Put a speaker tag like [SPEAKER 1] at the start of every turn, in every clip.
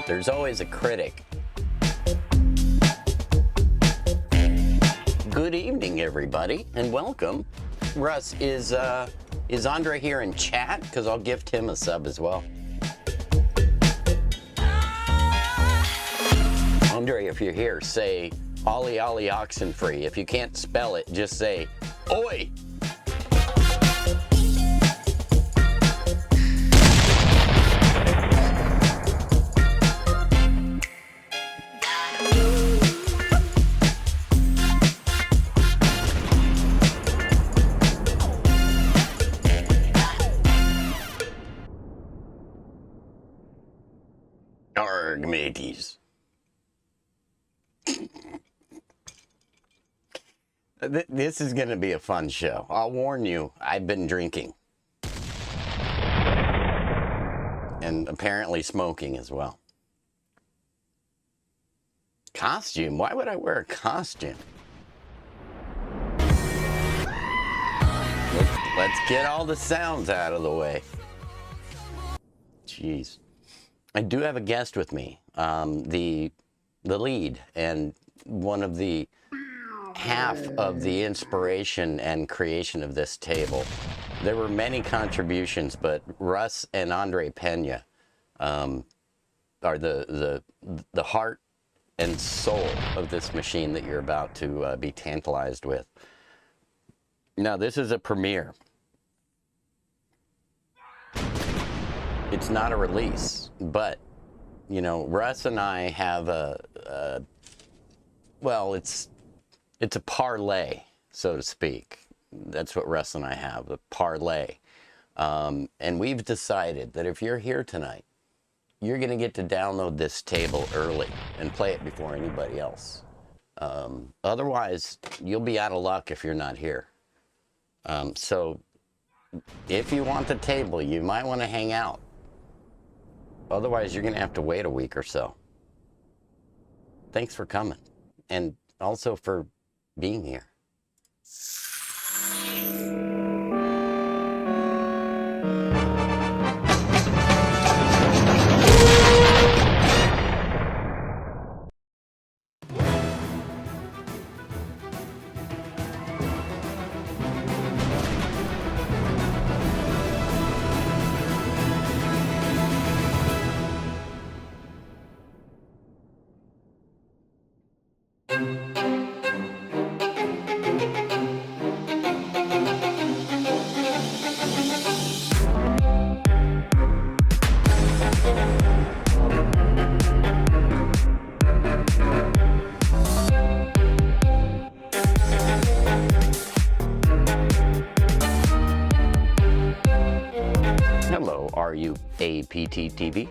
[SPEAKER 1] There's always a critic. Good evening, everybody, and welcome. Russ, is Andre here in chat? Because I'll gift him a sub as well. Andre, if you're here, say Ollie Ollie Oxenfree. If you can't spell it, just say Oi! Arg, mateys. This is going to be a fun show. I'll warn you, I've been drinking. And apparently smoking as well. Costume? Why would I wear a costume? Let's get all the sounds out of the way. Jeez. I do have a guest with me, the lead and one of the half of the inspiration and creation of this table. There were many contributions, but Russ and Andre Pena are the heart and soul of this machine that you're about to be tantalized with. Now, this is a premiere. It's not a release, but, you know, Russ and I have well, it's a parlay, so to speak. That's what Russ and I have, a parlay. And we've decided that if you're here tonight, you're going to get to download this table early and play it before anybody else. Otherwise, you'll be out of luck if you're not here. So if you want the table, you might want to hang out. Otherwise, you're going to have to wait a week or so. Thanks for coming. And also for being here. Hello, are you APT-TV?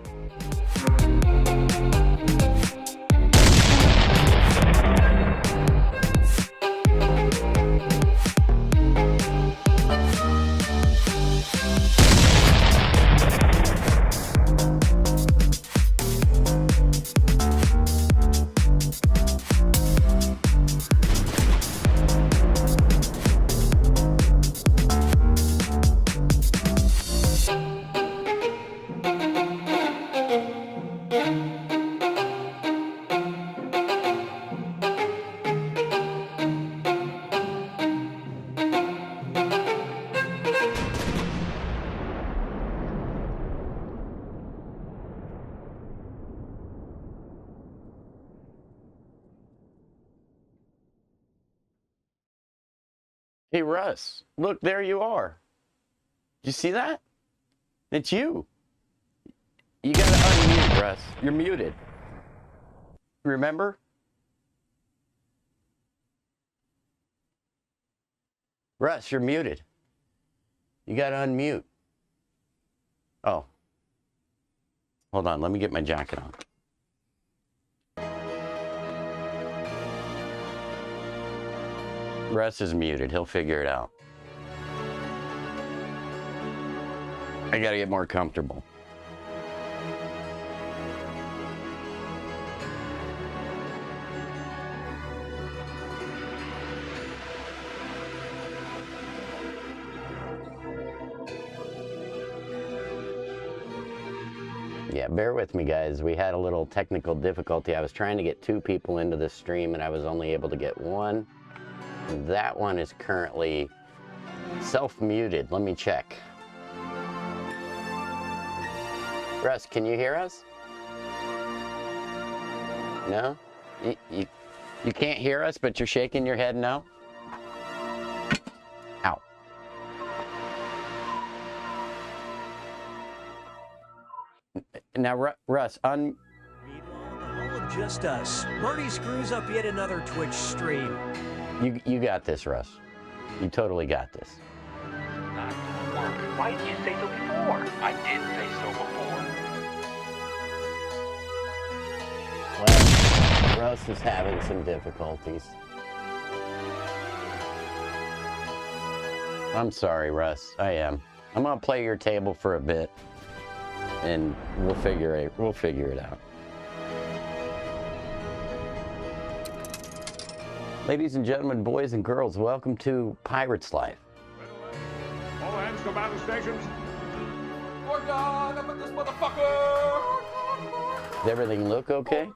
[SPEAKER 1] Hey, Russ, look, there you are. Did you see that? It's you. You gotta unmute, Russ. You're muted. Remember? Russ, you're muted. You gotta unmute. Oh. Hold on, let me get my jacket on. Russ is muted. He'll figure it out. I gotta get more comfortable. Yeah, Yeah, bear with me, guys. We had a little technical difficulty. I was trying to get 2 people into the stream, and I was only able to get 1. And that one is currently self-muted. Let me check. Russ, can you hear us? No? You can't hear us, but you're shaking your head no? Ow. Now, Russ,
[SPEAKER 2] Just us. Bernie screws up yet another Twitch stream.
[SPEAKER 1] You got this, Russ. You totally got this.
[SPEAKER 3] Why didn't you say so before? I did say so before.
[SPEAKER 1] Well, Russ is having some difficulties. I'm sorry, Russ. I am. I'm gonna play your table for a bit, and we'll figure it out. Ladies and gentlemen, boys and girls, welcome to Pirate's Life.
[SPEAKER 4] All hands to battle stations. We're done up in this motherfucker.
[SPEAKER 1] Does everything look okay?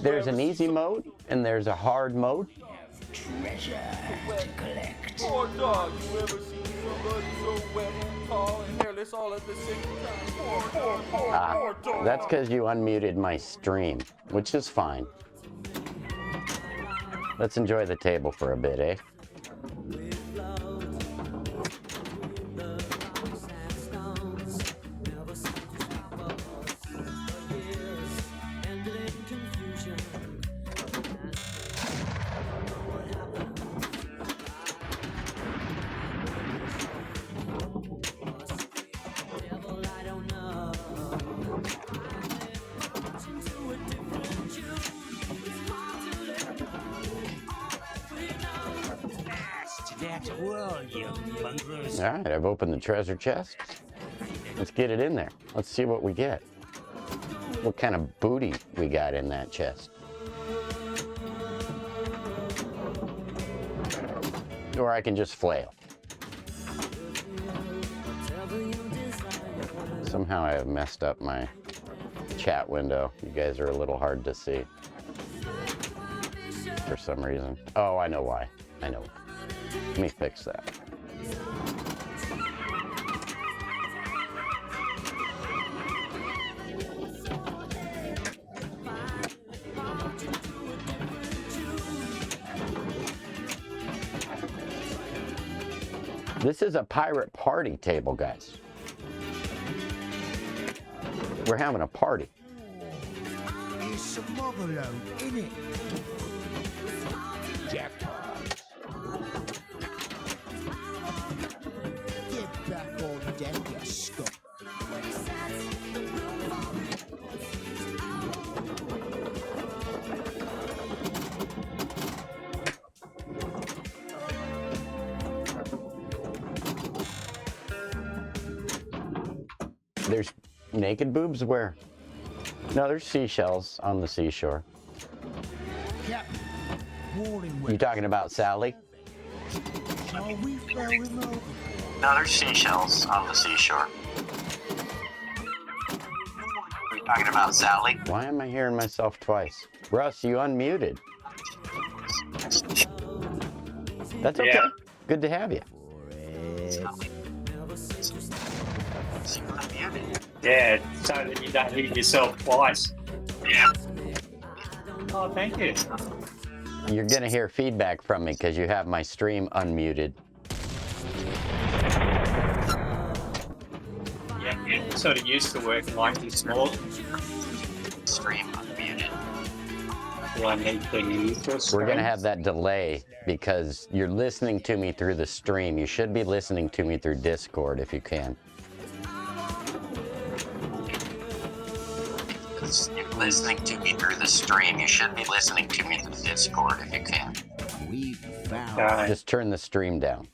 [SPEAKER 1] There's an easy mode and there's a hard mode.
[SPEAKER 5] Treasure to collect.
[SPEAKER 4] Poor dog, you ever seen somebody so wet and tall and hairless all at the same time? Poor dog.
[SPEAKER 1] That's because you unmuted my stream, which is fine. Let's enjoy the table for a bit, eh? All right, I've opened the treasure chest. Let's get it in there. Let's see what we get. What kind of booty we got in that chest. Or I can just flail. Somehow I have messed up my chat window. You guys are a little hard to see. For some reason. Oh, I know why. I know. Let me fix that. This is a pirate party table, guys. We're having a party.
[SPEAKER 5] There's some motherload in it. Jackpot. Get back on deck, you scum.
[SPEAKER 1] There's naked boobs where? No, there's seashells on the seashore.
[SPEAKER 5] Captain, warning
[SPEAKER 1] You talking about Sally?
[SPEAKER 5] shall we throw him over?
[SPEAKER 1] No, there's seashells on the seashore. Are you talking about Sally? Why am I hearing myself twice? Russ, you unmuted. That's okay.
[SPEAKER 6] Yeah.
[SPEAKER 1] Good to have you.
[SPEAKER 6] Yeah, so that you don't hit yourself twice. Yeah. Oh, thank you.
[SPEAKER 1] You're going to hear feedback from me because you have my stream unmuted.
[SPEAKER 6] Yeah, you're sort of used to working like this small.
[SPEAKER 1] Stream unmuted.
[SPEAKER 6] Do I need to use this?
[SPEAKER 1] We're going to have that delay because you're listening to me through the stream. You should be listening to me through Discord if you can. You're listening to me through the stream. You should be listening to me through Discord if you can.
[SPEAKER 5] We found
[SPEAKER 1] Just turn the stream down.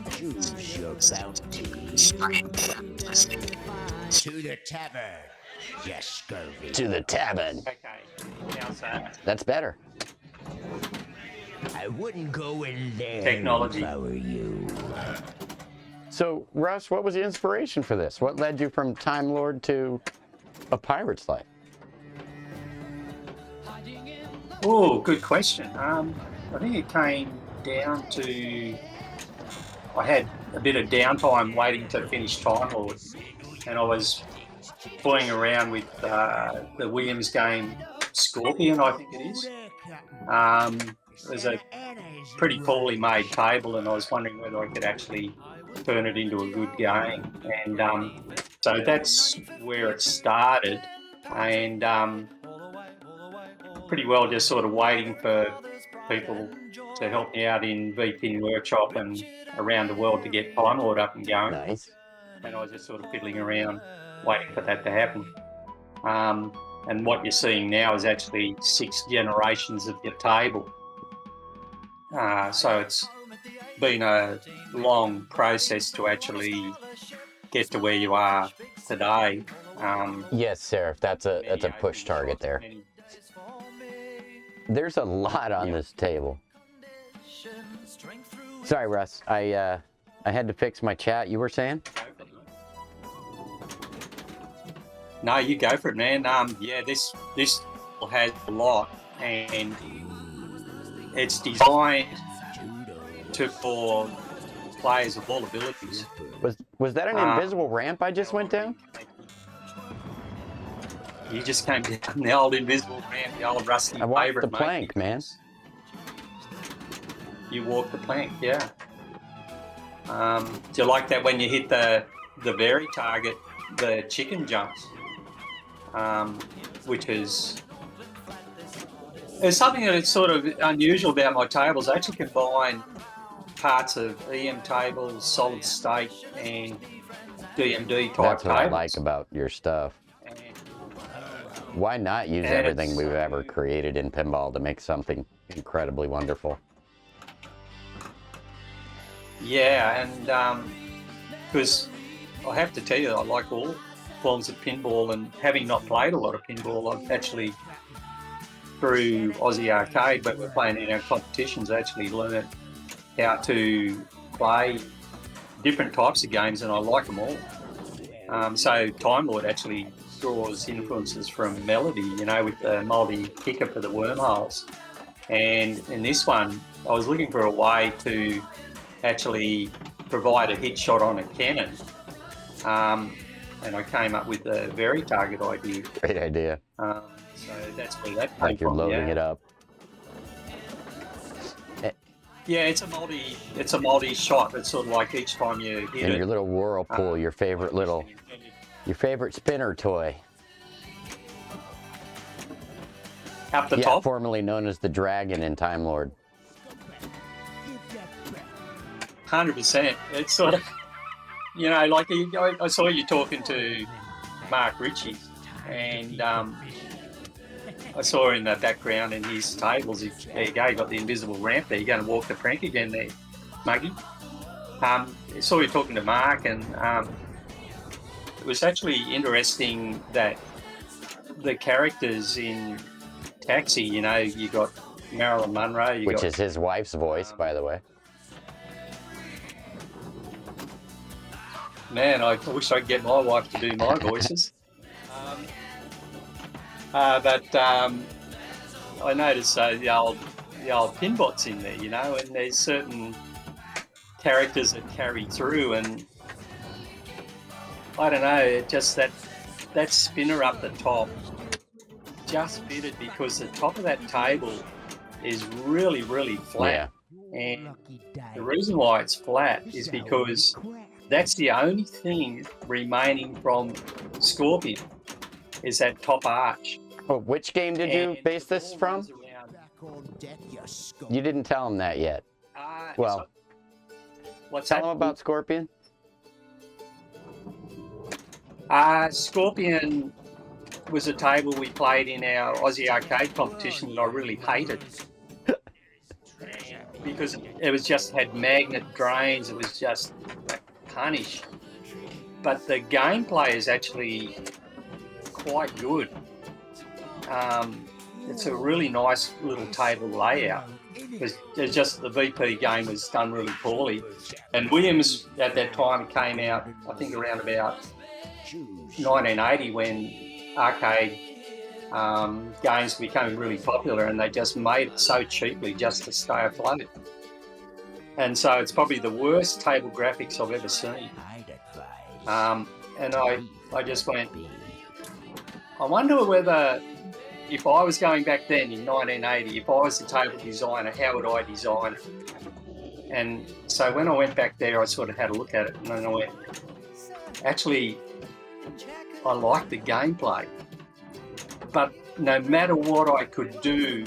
[SPEAKER 5] choose your bounty.
[SPEAKER 1] Stream listening
[SPEAKER 5] To the tavern. Yes, scurvy.
[SPEAKER 1] to the tavern.
[SPEAKER 6] Okay, how's that?
[SPEAKER 1] That's better.
[SPEAKER 5] I wouldn't go in there
[SPEAKER 6] technology.
[SPEAKER 5] if I were you.
[SPEAKER 1] So, Russ, what was the inspiration for this? What led you from Time Lord to a pirate's life?
[SPEAKER 6] Oh, good question. I think it came down to I had a bit of downtime waiting to finish Time Lord, and I was toying around with the Williams game Scorpion, I think it is. It was a pretty poorly made table, and I was wondering whether I could actually turn it into a good game. And so that's where it started, and pretty well just sort of waiting for people to help me out in VP Workshop and around the world to get Time Lord up and going.
[SPEAKER 1] Nice.
[SPEAKER 6] And I was just sort of fiddling around, waiting for that to happen. And what you're seeing now is actually 6 generations of your table. So it's been a long process to actually get to where you are today.
[SPEAKER 1] Yes, Seraph, that's a push target there. There's a lot on this table. Sorry, Russ. I had to fix my chat. You were saying?
[SPEAKER 6] No, you go for it, man. Yeah, this has a lot, and it's designed for players of all abilities.
[SPEAKER 1] Was that an invisible ramp I just went down?
[SPEAKER 6] You just came down the old invisible ramp, the old rusty
[SPEAKER 1] I walked
[SPEAKER 6] favourite.
[SPEAKER 1] the plank, man.
[SPEAKER 6] You walked the plank, yeah. Do you like that when you hit the very target, the chicken jumps? Which is something that is sort of unusual about my tables. I actually combine parts of EM tables, solid state, and DMD type
[SPEAKER 1] That's what
[SPEAKER 6] tables.
[SPEAKER 1] I like about your stuff. Why not use everything we've ever created in pinball to make something incredibly wonderful?
[SPEAKER 6] Yeah, and because I have to tell you, I like all forms of pinball, and having not played a lot of pinball, I've actually, through Aussie Arcade, but we're playing in our competitions, I actually learned how to play different types of games, and I like them all. So Time Lord actually draws influences from Melody, you know, with the multi-kicker for the wormholes. And in this one, I was looking for a way to actually provide a hit shot on a cannon. And I came up with a very target idea.
[SPEAKER 1] Great idea.
[SPEAKER 6] So that's where that came
[SPEAKER 1] Like you're
[SPEAKER 6] from,
[SPEAKER 1] loading
[SPEAKER 6] yeah.
[SPEAKER 1] it up.
[SPEAKER 6] Yeah, it's a multi shot. It's sort of like each time you hit
[SPEAKER 1] And
[SPEAKER 6] it.
[SPEAKER 1] your little whirlpool, your favorite spinner toy.
[SPEAKER 6] Up the
[SPEAKER 1] Yeah,
[SPEAKER 6] top.
[SPEAKER 1] formerly known as the Dragon in Time Lord.
[SPEAKER 6] 100%. It's sort of, you know, like I saw you talking to Mark Ritchie, and I saw in the background in his tables, there you go, you got the invisible ramp there. You're going to walk the prank again there, Muggy. I saw you talking to Mark, and it was actually interesting that the characters in Taxi, you know, you got Marilyn Monroe.
[SPEAKER 1] Which is his wife's voice, by the way.
[SPEAKER 6] Man, I wish I could get my wife to do my voices. But I noticed the old Pinbot's in there, you know, and there's certain characters that carry through, and I don't know, it just that spinner up the top just fitted, because the top of that table is really, really flat.
[SPEAKER 1] Yeah.
[SPEAKER 6] And the reason why it's flat is because that's the only thing remaining from Scorpion, is that top arch.
[SPEAKER 1] Oh, which game did you
[SPEAKER 6] And
[SPEAKER 1] base
[SPEAKER 6] the
[SPEAKER 1] this
[SPEAKER 6] ball
[SPEAKER 1] from?
[SPEAKER 6] runs around.
[SPEAKER 1] You didn't tell him that yet. Well,
[SPEAKER 6] what's
[SPEAKER 1] tell
[SPEAKER 6] that?
[SPEAKER 1] him about Scorpion.
[SPEAKER 6] Scorpion was a table we played in our Aussie Arcade competition that I really hated. Because it was just had magnet drains, it was just punish. But the gameplay is actually quite good. It's a really nice little table layout. it's just the VP game was done really poorly. And Williams at that time came out, I think around about 1980 when arcade games became really popular, and they just made it so cheaply just to stay afloat. And so it's probably the worst table graphics I've ever seen. And I just went, I wonder whether, if I was going back then in 1980, if I was a table designer, how would I design it? And so when I went back there, I sort of had a look at it, and then I went, actually, I like the gameplay, but no matter what I could do,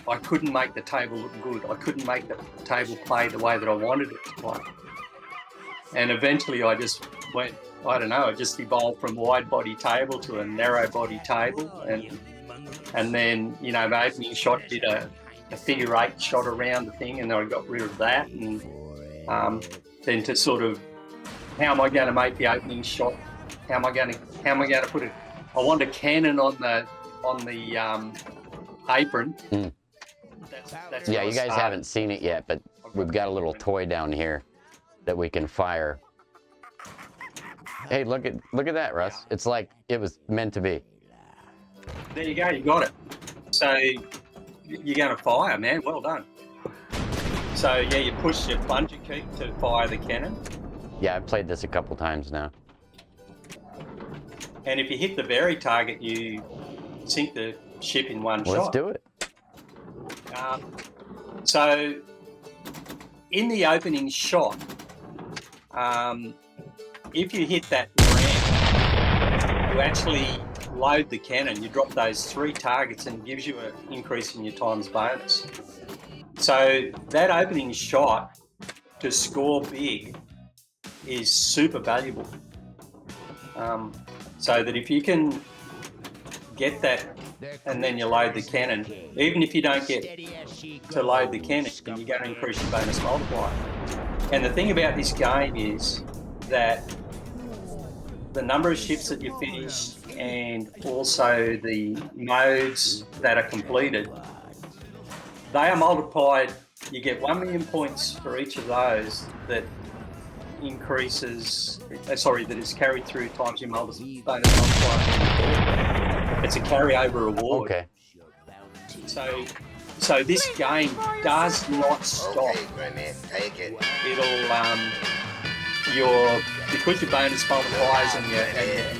[SPEAKER 6] I couldn't make the table look good. I couldn't make the table play the way that I wanted it to play. And eventually I just went, I don't know, I just evolved from wide body table to a narrow body table. And then, you know, my opening shot did a figure 8 shot around the thing, and then I got rid of that. And then to sort of, how am I going to make the opening shot? How am I going to put it? I want a cannon on the apron. That's
[SPEAKER 1] Yeah, you guys haven't seen it yet, but we've got a little toy down here that we can fire. Hey, look at that, Russ. It's like it was meant to be.
[SPEAKER 6] There you go, you got it. So you're going to fire, man. Well done. So yeah, you push your plunger key to fire the cannon.
[SPEAKER 1] Yeah, I've played this a couple times now.
[SPEAKER 6] And if you hit the berry target, you sink the ship in one shot.
[SPEAKER 1] Let's do it.
[SPEAKER 6] So in the opening shot, if you hit that ramp, you actually load the cannon. You drop those 3 targets and it gives you an increase in your times bonus. So that opening shot to score big is super valuable. So that if you can get that and then you load the cannon, even if you don't get to load the cannon, you're going to increase your bonus multiplier. And the thing about this game is that the number of ships that you finish and also the modes that are completed, they are multiplied. You get 1 million points for each of those that increases, that is carried through times your bonus multiplier. It's a carryover reward.
[SPEAKER 1] Okay.
[SPEAKER 6] So this game does not stop. It'll because your bonus multipliers and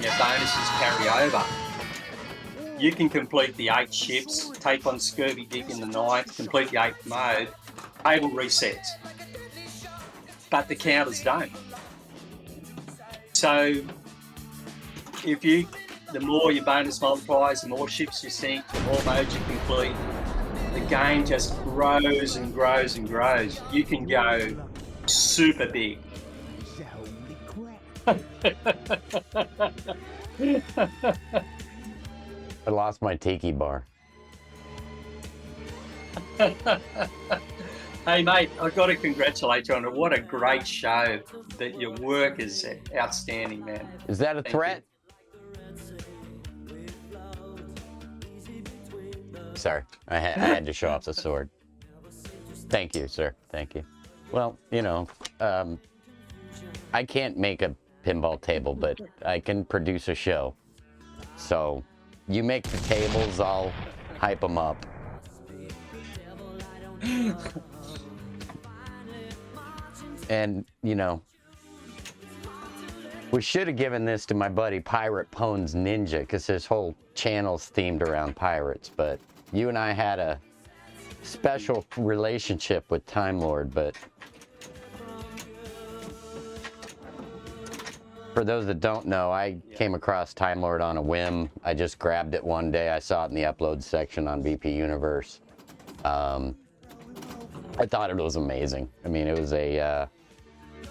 [SPEAKER 6] your bonuses carry over, you can complete the 8 ships, take on Scurvy Dick in the 9th, complete the 8th mode, table resets. But the counters don't. So the more your bonus multipliers, the more ships you sink, the more modes you complete, the game just grows and grows and grows. You can go super big.
[SPEAKER 1] I lost my tiki bar.
[SPEAKER 6] Hey mate, I've got to congratulate you on it. What a great show. That your work is outstanding, man.
[SPEAKER 1] Is that a threat? Sorry, I had to show off the sword. Thank you, sir. Thank you. Well, you know, I can't make a pinball table, but I can produce a show. So you make the tables, I'll hype them up. And, you know, we should have given this to my buddy Pirate Pones Ninja, because his whole channel's themed around pirates. But you and I had a special relationship with Time Lord. But for those that don't know, I came across Time Lord on a whim. I just grabbed it one day. I saw it in the upload section on VP Universe. I thought it was amazing. I mean, it was a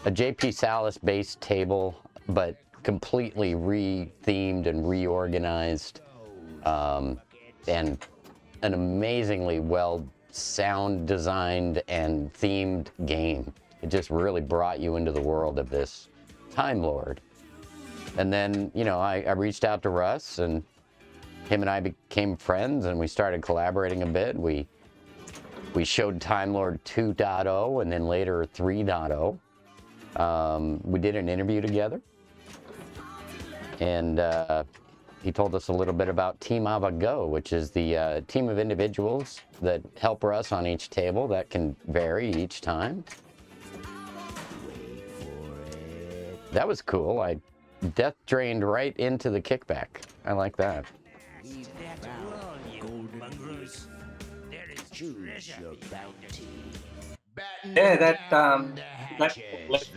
[SPEAKER 1] JP Salas based table, but completely re-themed and reorganized, and an amazingly well sound designed and themed game. It just really brought you into the world of this Time Lord. And then, you know, I reached out to Russ, and him and I became friends, and we started collaborating a bit. We We showed Time Lord 2.0 and then later 3.0. We did an interview together, and he told us a little bit about Team Ava Go, which is the team of individuals that help us on each table. That can vary each time. That was cool. I death drained right into the kickback. I like that.
[SPEAKER 6] Yeah, that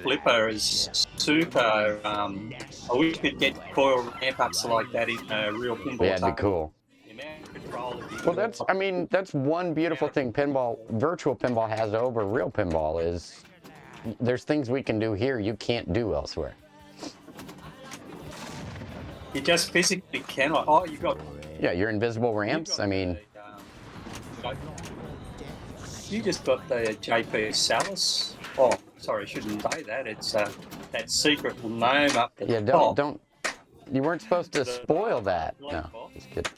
[SPEAKER 6] flipper is super. I wish we could get coil ramp ups like that in a real pinball.
[SPEAKER 1] Yeah, it'd be cool.
[SPEAKER 6] The amount of control that you
[SPEAKER 1] Well,
[SPEAKER 6] get.
[SPEAKER 1] I mean, that's one beautiful thing virtual pinball has over real pinball is there's things we can do here you can't do elsewhere.
[SPEAKER 6] You just physically cannot. Oh, you got.
[SPEAKER 1] Yeah, your invisible ramps. I mean,
[SPEAKER 6] you just got the JP Salis. Oh, sorry, I shouldn't say that. It's that secret gnome up the
[SPEAKER 1] yeah,
[SPEAKER 6] top.
[SPEAKER 1] don't. You weren't supposed to spoil that. No, just kidding.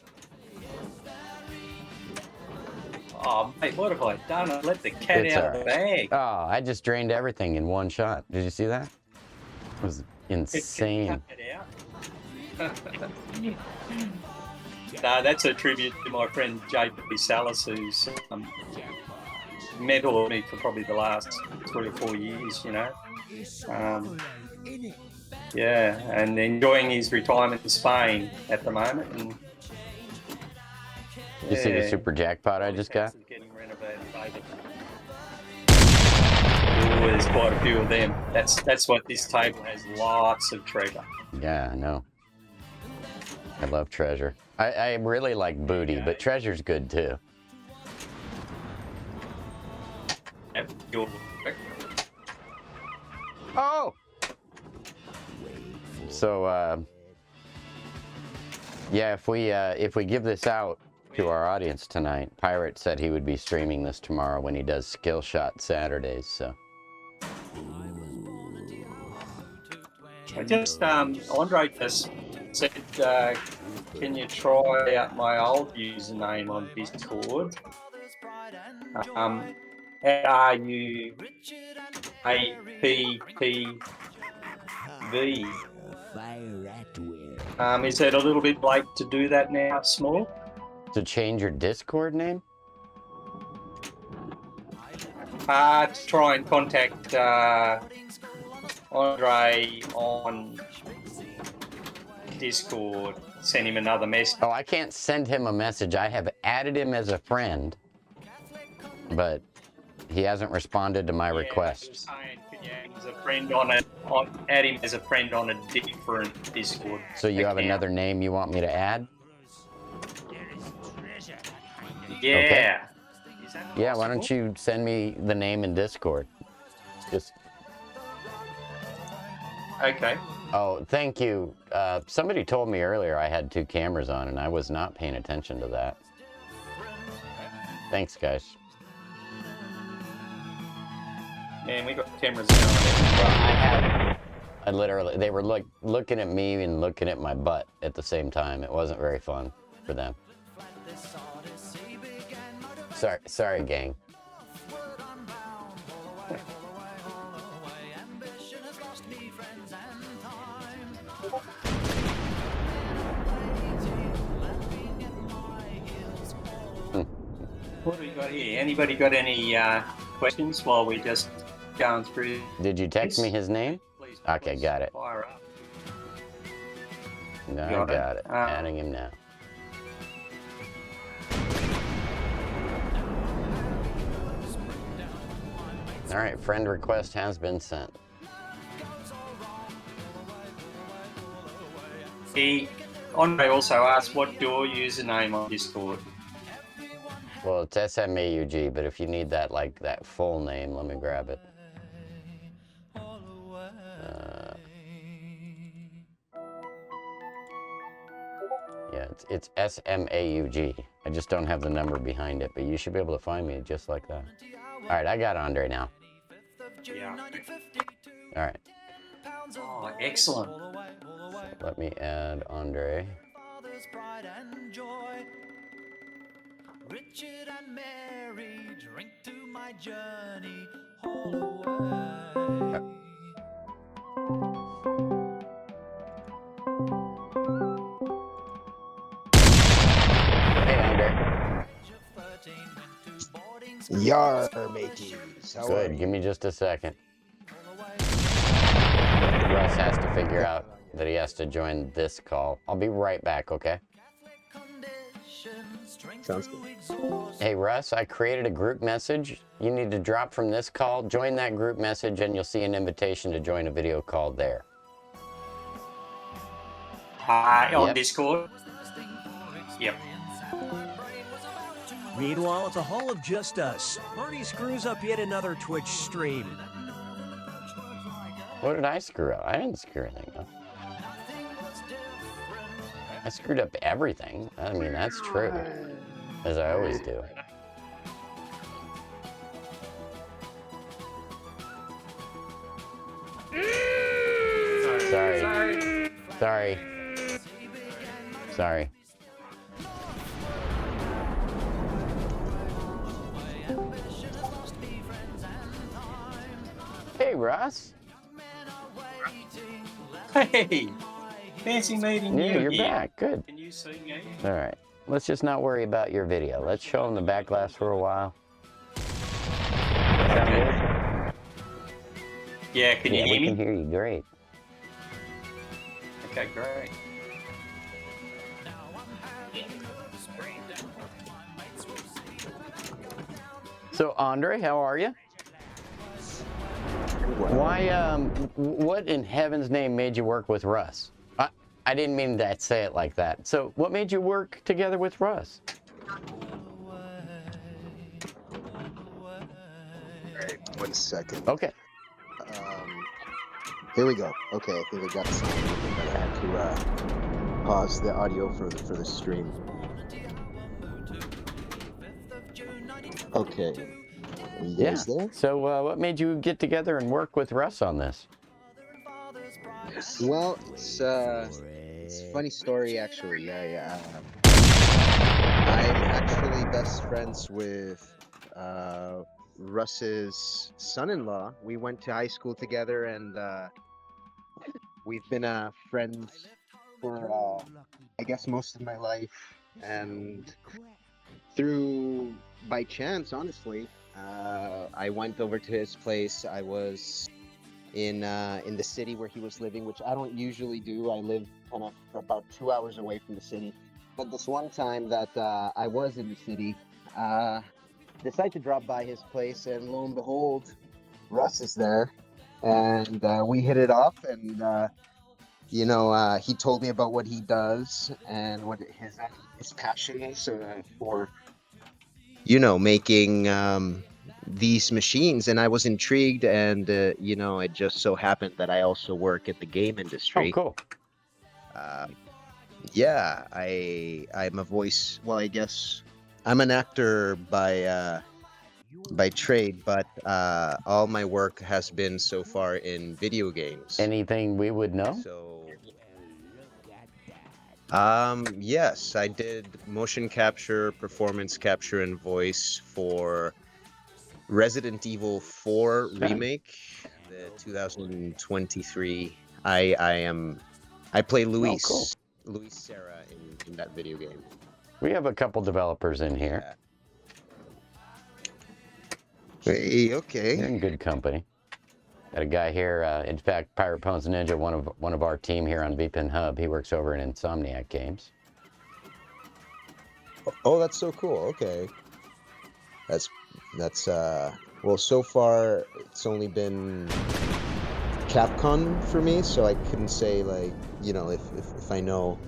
[SPEAKER 6] Oh, mate, what have I done? I let the cat
[SPEAKER 1] It's
[SPEAKER 6] out
[SPEAKER 1] all
[SPEAKER 6] of the
[SPEAKER 1] right.
[SPEAKER 6] bag.
[SPEAKER 1] Oh, I just drained everything in one shot. Did you see that? It was insane.
[SPEAKER 6] Cut it out. No, that's a tribute to my friend JP Salis, who's mentored me for probably the last 3 or 4 years, you know. Yeah, and enjoying his retirement in Spain at the moment. And
[SPEAKER 1] You see the super jackpot I just got?
[SPEAKER 6] Getting renovated, baby. Ooh, there's quite a few of them. That's what this table has, lots of treasure.
[SPEAKER 1] Yeah, I know. I love treasure. I really like booty, but treasure's good too. Oh! So, yeah, if we give this out to our audience tonight, Pirate said he would be streaming this tomorrow when he does Skill Shot Saturdays, so.
[SPEAKER 6] I just, Andre just said, can you try out my old username on Discord? RUAPPV. Is it a little bit late to do that now, Small?
[SPEAKER 1] To change your Discord name?
[SPEAKER 6] To try and contact Andre on Discord, send him another message.
[SPEAKER 1] Oh, I can't send him a message. I have added him as a friend, but he hasn't responded to my request.
[SPEAKER 6] Saying, can you add him as a friend add him as a friend on a different Discord?
[SPEAKER 1] So you have
[SPEAKER 6] account.
[SPEAKER 1] another name you want me to add?
[SPEAKER 6] Yeah.
[SPEAKER 1] Okay.
[SPEAKER 6] Is that
[SPEAKER 1] Yeah, why don't
[SPEAKER 6] possible?
[SPEAKER 1] you send me the name in Discord? Just.
[SPEAKER 6] Okay.
[SPEAKER 1] Oh, thank you. Somebody told me earlier I had 2 cameras on, and I was not paying attention to that. Thanks, guys.
[SPEAKER 6] Man, we got cameras going.
[SPEAKER 1] Well, I literally, they were looking at me and looking at my butt at the same time. It wasn't very fun for them. Sorry, gang.
[SPEAKER 6] What do we got here? Anybody got any questions while we're just going through?
[SPEAKER 1] Did you text me his name?
[SPEAKER 6] Please,
[SPEAKER 1] Okay,
[SPEAKER 6] please
[SPEAKER 1] got it.
[SPEAKER 6] fire up.
[SPEAKER 1] No, I
[SPEAKER 6] Got it.
[SPEAKER 1] got it. Adding him now. All right, friend request has been sent.
[SPEAKER 6] Andre also asked, what your username on Discord?
[SPEAKER 1] Well, it's SMAUG, but if you need that, like, that full name, let me grab it. Yeah, it's SMAUG. I just don't have the number behind it, but you should be able to find me just like that. All right, I got Andre now.
[SPEAKER 6] Yeah.
[SPEAKER 1] All right,
[SPEAKER 6] Oh, excellent.
[SPEAKER 1] let me add Andre.
[SPEAKER 7] Richard and Mary, drink to my journey all away.
[SPEAKER 1] Hey, Andre.
[SPEAKER 8] Yar, mateys. How are
[SPEAKER 1] Good.
[SPEAKER 8] you?
[SPEAKER 1] Give me just a second. Russ has to figure out that he has to join this call. I'll be right back, okay?
[SPEAKER 8] Sounds good.
[SPEAKER 1] Hey, Russ, I created a group message. You need to drop from this call, join that group message, and you'll see an invitation to join a video call there.
[SPEAKER 6] On
[SPEAKER 1] Yep.
[SPEAKER 6] Discord. Yep.
[SPEAKER 2] Meanwhile, at the Hall of Just Us, Marty screws up yet another Twitch stream.
[SPEAKER 1] What did I screw up? I didn't screw anything up. I screwed up everything. I mean, that's true, as I always do. Sorry. Hey, Russ.
[SPEAKER 6] Hey, fancy meeting
[SPEAKER 1] Yeah,
[SPEAKER 6] you.
[SPEAKER 1] you're
[SPEAKER 6] here.
[SPEAKER 1] back. Good.
[SPEAKER 6] Can you see me?
[SPEAKER 1] All right. Let's just not worry about your video. Let's show them the back glass for a while. Sound good?
[SPEAKER 6] Yeah, can you
[SPEAKER 1] Yeah,
[SPEAKER 6] hear
[SPEAKER 1] we
[SPEAKER 6] me?
[SPEAKER 1] can hear you. Great.
[SPEAKER 6] Okay, great.
[SPEAKER 1] So, Andre, how are you? Why, what in heaven's name made you work with Russ? I didn't mean to say it like that. So, what made you work together with Russ?
[SPEAKER 8] Alright, 1 second.
[SPEAKER 1] Okay.
[SPEAKER 8] Here we go. Okay, I think I got something. I had to pause the audio for the stream. Okay. Are you guys there?
[SPEAKER 1] So, what made you get together and work with Russ on this?
[SPEAKER 8] Well, it's a funny story actually. I'm actually best friends with Russ's son-in-law. We went to high school together, and we've been friends for I guess most of my life. And through by chance, honestly, I went over to his place. I was in the city where he was living, which I don't usually do. I live kind of about 2 hours away from the city. But this one time that I was in the city, decided to drop by his place, and lo and behold, Russ is there, and we hit it off. And he told me about what he does and what his passion is for making these machines. And I was intrigued, and it just so happened that I also work at the game industry.
[SPEAKER 1] Oh, cool.
[SPEAKER 8] Yeah, I'm a voice. Well, I guess I'm an actor by trade, but all my work has been so far in video games.
[SPEAKER 1] Anything we would know?
[SPEAKER 8] So, yes, I did motion capture, performance capture, and voice for Resident Evil 4 remake, the 2023. I play Luis.
[SPEAKER 1] Oh, cool.
[SPEAKER 8] Luis Serra in that video game.
[SPEAKER 1] We have a couple developers in here.
[SPEAKER 8] Yeah. Hey, okay.
[SPEAKER 1] You're in good company. Got a guy here. In fact, Pirate Pwn's Ninja, one of our team here on VPN Hub. He works over in Insomniac Games.
[SPEAKER 8] Oh, that's so cool. Okay. That's well, so far it's only been Capcom for me, so I couldn't say if I know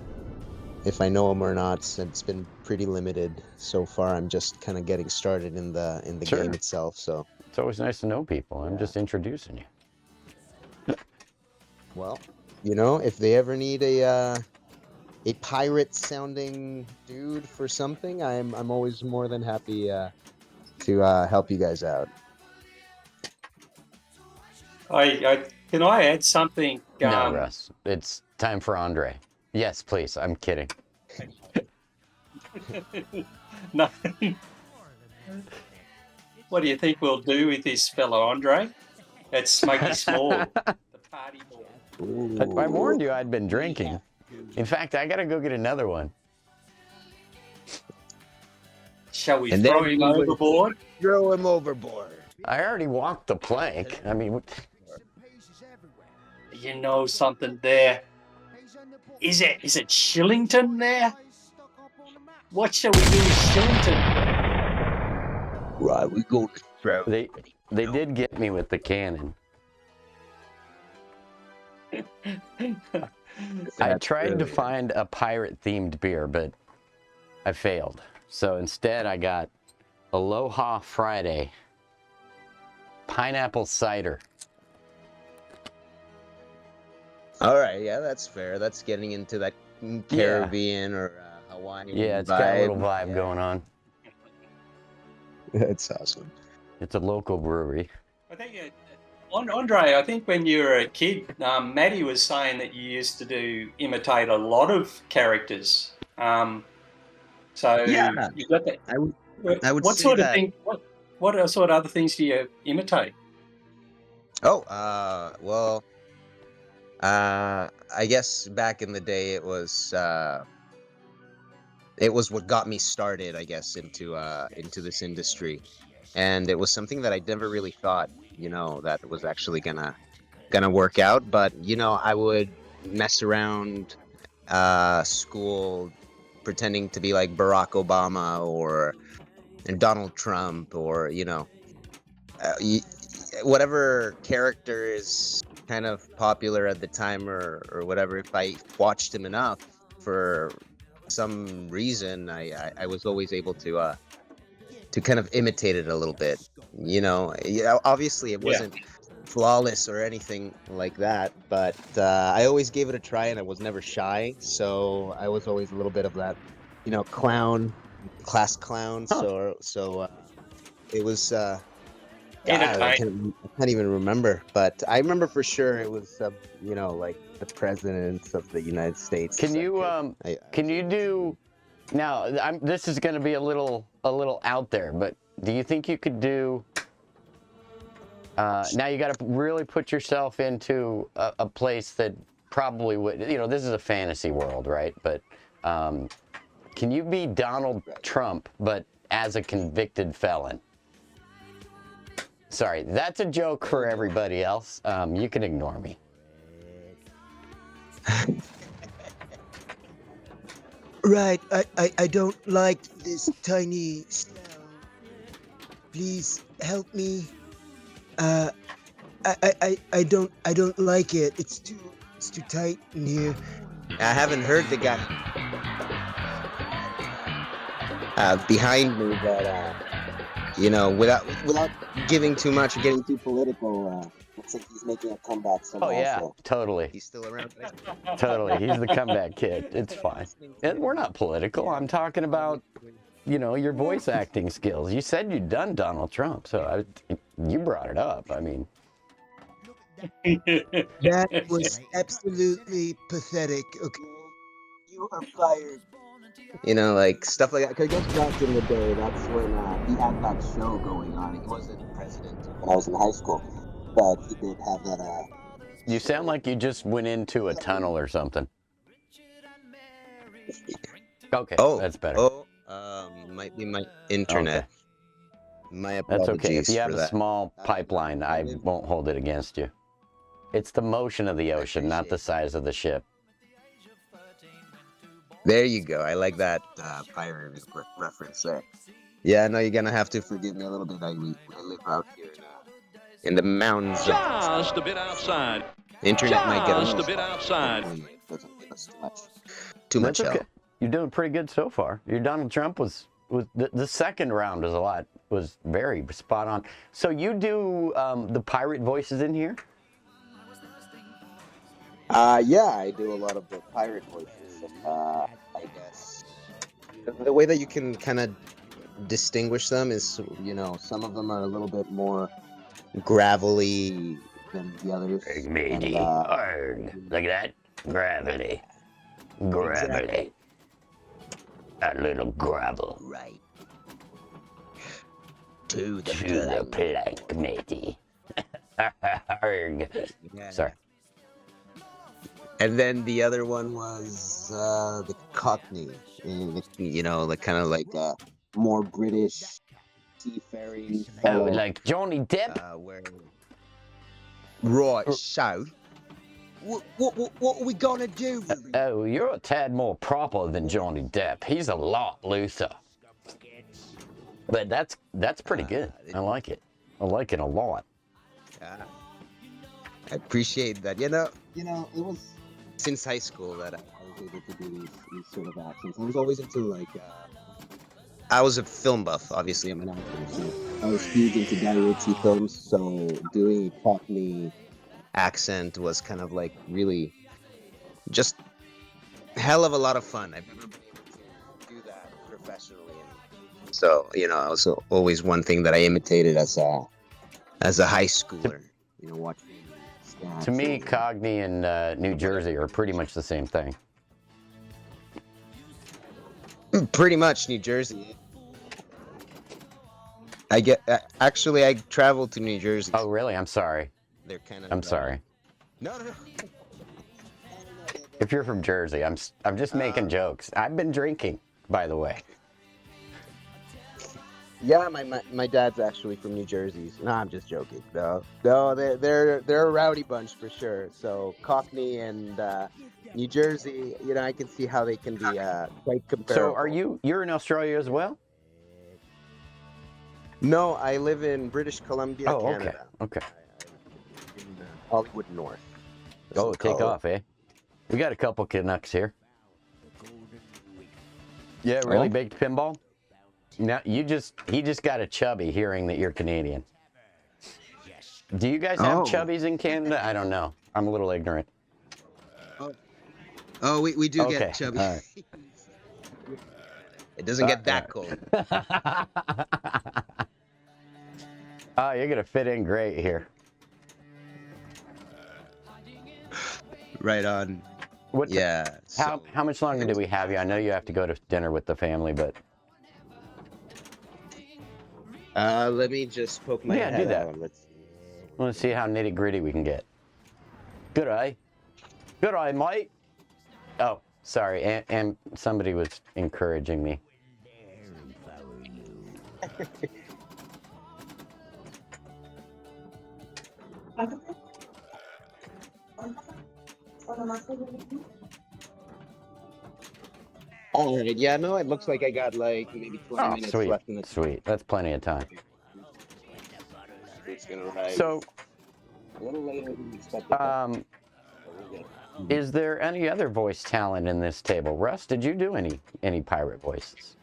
[SPEAKER 8] them or not. It's been pretty limited so far. I'm just kind of getting started in the
[SPEAKER 1] Sure.
[SPEAKER 8] game itself. So
[SPEAKER 1] It's always nice to know people. I'm just introducing you.
[SPEAKER 8] well, if they ever need a pirate sounding dude for something, I'm always more than happy to help you guys out.
[SPEAKER 6] Can I add something?
[SPEAKER 1] No, Russ. It's time for Andre. Yes, please. I'm kidding.
[SPEAKER 6] No. What do you think we'll do with this fella, Andre? That's Smoky Small, the party boy.
[SPEAKER 1] I warned you I'd been drinking. In fact, I gotta go get another one.
[SPEAKER 6] Shall we
[SPEAKER 8] And
[SPEAKER 6] throw
[SPEAKER 8] then
[SPEAKER 6] him
[SPEAKER 8] we would-
[SPEAKER 6] overboard?
[SPEAKER 8] Throw him overboard.
[SPEAKER 1] I already walked the plank. I mean,
[SPEAKER 6] You know something there. Is it Shillington there? What shall we do with Shillington?
[SPEAKER 8] Right, we go to throw.
[SPEAKER 1] they did get me with the cannon. I tried to find a pirate-themed beer, but I failed. So instead, I got Aloha Friday pineapple cider.
[SPEAKER 8] All right, yeah, that's fair. That's getting into that Caribbean or Hawaiian
[SPEAKER 1] Yeah, it's got a little
[SPEAKER 8] vibe.
[SPEAKER 1] vibe going on.
[SPEAKER 8] That's awesome.
[SPEAKER 1] It's a local brewery.
[SPEAKER 6] I think, Andre, I think when you were a kid, Maddie was saying that you used to imitate a lot of characters. So
[SPEAKER 8] Yeah.
[SPEAKER 6] you got that.
[SPEAKER 8] I would
[SPEAKER 6] What
[SPEAKER 8] say
[SPEAKER 6] sort of
[SPEAKER 8] that.
[SPEAKER 6] thing? What sort of other things do you imitate?
[SPEAKER 8] Oh, well, I guess back in the day it was what got me started, I guess, into this industry, and it was something that I never really thought, that was actually gonna work out. But I would mess around school, pretending to be like Barack Obama or Donald Trump, or whatever character is kind of popular at the time, or whatever. If I watched him enough for some reason, I was always able to kind of imitate it a little bit. Obviously it wasn't flawless or anything like that, but I always gave it a try, and I was never shy, so I was always a little bit of that class clown. So it was I can't even remember, but I remember for sure it was like the presidents of the United States.
[SPEAKER 1] Can you do now? This is going to be a little out there, but do you think you could do? Now you got to really put yourself into a place that probably would. This is a fantasy world, right? But can you be Donald Trump, but as a convicted felon? Sorry, that's a joke for everybody else. You can ignore me.
[SPEAKER 5] Right, I don't like this tiny cell. Please help me. I don't like it. It's too tight in here.
[SPEAKER 8] I haven't heard the guy behind me, but without giving too much or getting too political, looks like he's making a comeback somehow.
[SPEAKER 1] Oh yeah,
[SPEAKER 8] so
[SPEAKER 1] totally.
[SPEAKER 8] he's still around.
[SPEAKER 1] Totally. He's the comeback kid. It's fine. And we're not political. I'm talking about, your voice acting skills. You said you'd done Donald Trump, so you brought it up. I mean.
[SPEAKER 5] That was absolutely pathetic. Okay, you are fired.
[SPEAKER 8] Like stuff like that. Because I guess back in the day, that's when he had that show going on. He wasn't president when I was in high school, but he did have that.
[SPEAKER 1] You sound like you just went into a tunnel or something. Okay, that's better.
[SPEAKER 8] Might be my internet.
[SPEAKER 1] Okay.
[SPEAKER 8] My
[SPEAKER 1] That's
[SPEAKER 8] apologies
[SPEAKER 1] okay. If you have
[SPEAKER 8] for
[SPEAKER 1] a
[SPEAKER 8] that.
[SPEAKER 1] small pipeline, I won't hold it against you. It's the motion of the ocean, not the size of the ship.
[SPEAKER 8] There you go. I like that pirate reference there. Yeah, no, you're gonna have to forgive me a little bit. I live out here in the mountains.
[SPEAKER 3] Just a bit outside.
[SPEAKER 8] The internet might get
[SPEAKER 3] Just a bit outside.
[SPEAKER 8] Hopefully it doesn't give us too much
[SPEAKER 1] That's okay.
[SPEAKER 8] help.
[SPEAKER 1] You're doing pretty good so far. Your Donald Trump was the second round was very spot on. So you do the pirate voices in here?
[SPEAKER 8] Yeah, I do a lot of the pirate voices. I guess the way that you can kind of distinguish them is, some of them are a little bit more gravelly than the others.
[SPEAKER 1] Matey, arg. Look at that. Gravity.
[SPEAKER 8] Exactly.
[SPEAKER 1] A little gravel.
[SPEAKER 5] Right. To the
[SPEAKER 1] To the
[SPEAKER 5] plank.
[SPEAKER 1] plank, matey. Arg.
[SPEAKER 5] Yeah.
[SPEAKER 1] Sorry.
[SPEAKER 8] And then the other one was the Cockney, and the kind of like more British seafaring
[SPEAKER 1] Oh,
[SPEAKER 8] fellow.
[SPEAKER 1] like Johnny Depp?
[SPEAKER 8] Where right, so
[SPEAKER 5] What are we gonna do, Ruby?
[SPEAKER 1] Oh, you're a tad more proper than Johnny Depp. He's a lot looser. But that's pretty good. I like it. I like it a lot.
[SPEAKER 8] I appreciate that. You know, it was since high school that I was able to do these sort of accents. I was always into like. I was a film buff, obviously. I'm an actor, so I was huge into Guy Ritchie films. So doing a Cockney accent was kind of like really just hell of a lot of fun. I've never been able to do that professionally, and so it was always one thing that I imitated as a high schooler. Watching.
[SPEAKER 1] To me, Cockney and New Jersey are pretty much the same thing.
[SPEAKER 8] Pretty much New Jersey. Actually, I traveled to New Jersey.
[SPEAKER 1] Oh, really? I'm sorry.
[SPEAKER 8] They're kind of.
[SPEAKER 1] I'm sorry.
[SPEAKER 8] No.
[SPEAKER 1] If you're from Jersey, I'm just making jokes. I've been drinking, by the way.
[SPEAKER 8] Yeah, my dad's actually from New Jersey. No, I'm just joking. No, they're a rowdy bunch for sure. So Cockney and New Jersey, I can see how they can be quite comparable.
[SPEAKER 1] So you're in Australia as well?
[SPEAKER 8] No, I live in British Columbia,
[SPEAKER 1] Oh, okay.
[SPEAKER 8] Canada.
[SPEAKER 1] Okay.
[SPEAKER 8] In Hollywood North.
[SPEAKER 1] Oh, take off, eh? We got a couple Canucks here. Yeah, really baked pinball? No, he just got a chubby hearing that you're Canadian. Do you guys have chubbies in Canada? I don't know. I'm a little ignorant.
[SPEAKER 8] Oh, we do
[SPEAKER 1] Okay,
[SPEAKER 8] get chubby.
[SPEAKER 1] all right.
[SPEAKER 8] It doesn't get that cold.
[SPEAKER 1] Oh, you're gonna fit in great here.
[SPEAKER 8] Right on.
[SPEAKER 1] Yeah. How much longer do we have you? I know you have to go to dinner with the family, but
[SPEAKER 8] let me just poke my head
[SPEAKER 1] do that.
[SPEAKER 8] out. Let's see.
[SPEAKER 1] I want to see how nitty gritty we can get. Good eye. Good eye, mate. Oh, sorry. And somebody was encouraging me.
[SPEAKER 8] All right. Yeah, no, it looks like I got like maybe 20 minutes
[SPEAKER 1] Sweet.
[SPEAKER 8] left in the
[SPEAKER 1] Sweet. That's plenty of time.
[SPEAKER 8] It's gonna rise
[SPEAKER 1] So,
[SPEAKER 8] a little later than expected.
[SPEAKER 1] is there any other voice talent in this table? Russ, did you do any pirate voices?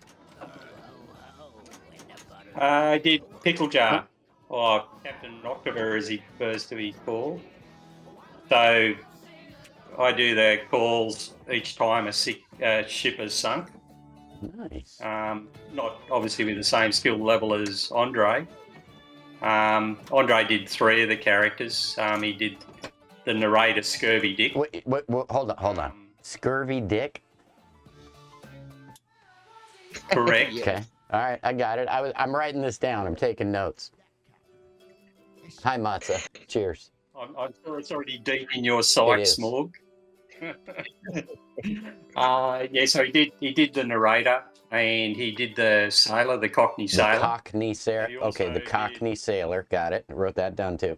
[SPEAKER 6] I did Pickle Jar, or Captain October as he prefers to be called. So I do the calls each time a ship is sunk.
[SPEAKER 1] Nice.
[SPEAKER 6] Not obviously with the same skill level as Andre. Andre did 3 of the characters. He did the narrator, Scurvy Dick.
[SPEAKER 1] Wait, hold on. Scurvy Dick?
[SPEAKER 6] Correct.
[SPEAKER 1] Okay. All right, I got it. I'm writing this down. I'm taking notes. Hi, Matza. Cheers.
[SPEAKER 6] I'm sure it's already deep in your psych,
[SPEAKER 1] It is.
[SPEAKER 6] Smorg. So he did the narrator, and he did the sailor, the Cockney sailor.
[SPEAKER 1] The Cockney sailor.
[SPEAKER 6] He also
[SPEAKER 1] Okay, the Cockney sailor. Got it. I wrote that down too.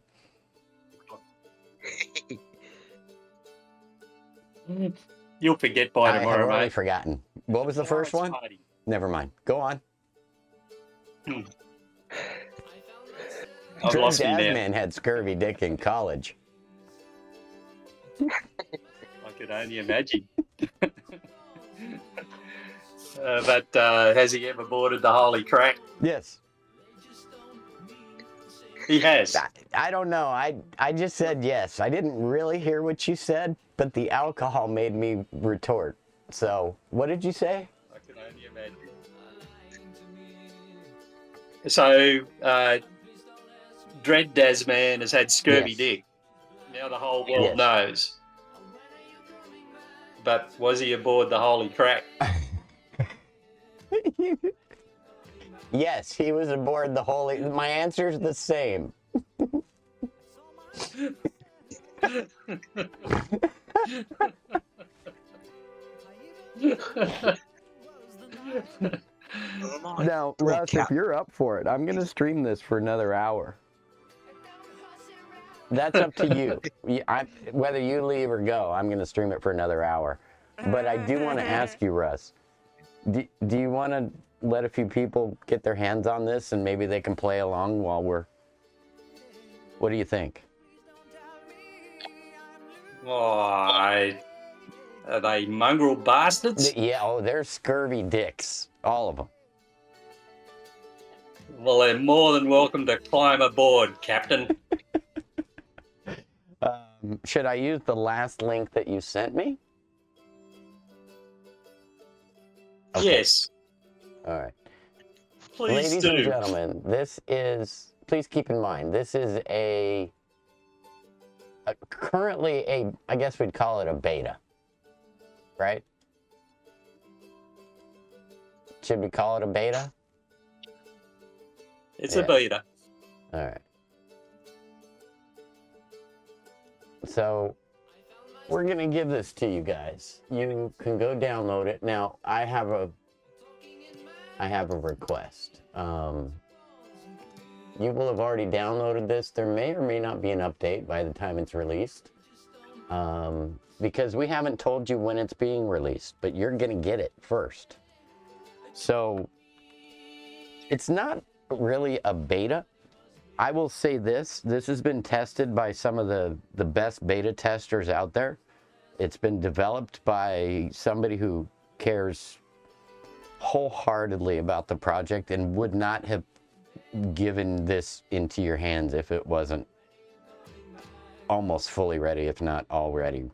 [SPEAKER 6] You'll forget by
[SPEAKER 1] I have
[SPEAKER 6] tomorrow,
[SPEAKER 1] already
[SPEAKER 6] mate.
[SPEAKER 1] forgotten. What was the first one?
[SPEAKER 6] Party.
[SPEAKER 1] Never mind. Go on.
[SPEAKER 6] I've
[SPEAKER 1] Drew
[SPEAKER 6] lost him now.
[SPEAKER 1] Jasmine had scurvy dick in college.
[SPEAKER 6] I could only imagine. But has he ever boarded the Holy Crack?
[SPEAKER 1] Yes.
[SPEAKER 6] He has.
[SPEAKER 1] I don't know. I just said yes. I didn't really hear what you said, but the alcohol made me retort. So, what did you say?
[SPEAKER 6] I can only imagine. So, Dread Dasman has had scurvy
[SPEAKER 1] Yes.
[SPEAKER 6] dick. Now the whole world
[SPEAKER 1] Yes.
[SPEAKER 6] knows. But was he aboard the Holy Crack?
[SPEAKER 1] Yes, he was aboard the whole. My answer's the same. Now, Russ, if you're up for it, I'm gonna stream this for another hour. That's up to you. Whether you leave or go, I'm gonna stream it for another hour. But I do want to ask you, Russ. Do you want to let a few people get their hands on this and maybe they can play along while we're... What do you think?
[SPEAKER 6] Oh, are they mongrel bastards?
[SPEAKER 1] Yeah, oh, they're scurvy dicks. All of them.
[SPEAKER 6] Well, they're more than welcome to climb aboard, Captain.
[SPEAKER 1] Should I use the last link that you sent me? Okay.
[SPEAKER 6] Yes.
[SPEAKER 1] All right.
[SPEAKER 6] Please
[SPEAKER 1] Ladies
[SPEAKER 6] do.
[SPEAKER 1] and gentlemen, this is, please keep in mind, this is currently I guess we'd call it a beta, right? Should we call it a beta?
[SPEAKER 6] It's a beta.
[SPEAKER 1] All right. So we're going to give this to you guys. You can go download it. Now, I have a request. You will have already downloaded this. There may or may not be an update by the time it's released. Because we haven't told you when it's being released, but you're going to get it first. So it's not really a beta. I will say this has been tested by some of the best beta testers out there. It's been developed by somebody who cares wholeheartedly about the project and would not have given this into your hands if it wasn't almost fully ready, if not already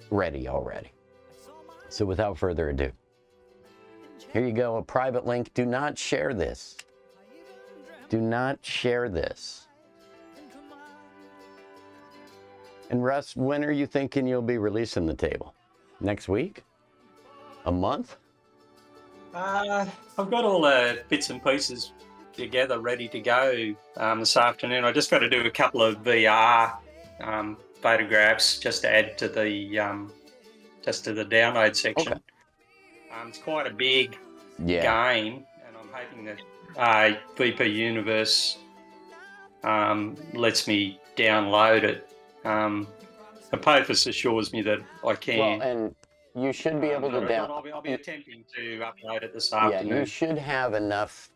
[SPEAKER 1] ready already. So without further ado, here you go, a private link. Do not share this. Do not share this. And Russ, when are you thinking you'll be releasing the table? Next week? A month?
[SPEAKER 6] I've got all the bits and pieces together, ready to go this afternoon. I just got to do a couple of VR photographs just to add to the download section.
[SPEAKER 1] Okay.
[SPEAKER 6] It's quite a big game, and I'm hoping that VP Universe lets me download it. Apophis assures me that I can.
[SPEAKER 1] Well, and you should be able to download.
[SPEAKER 6] I'll be attempting to upload it this afternoon.
[SPEAKER 1] Yeah, you should have enough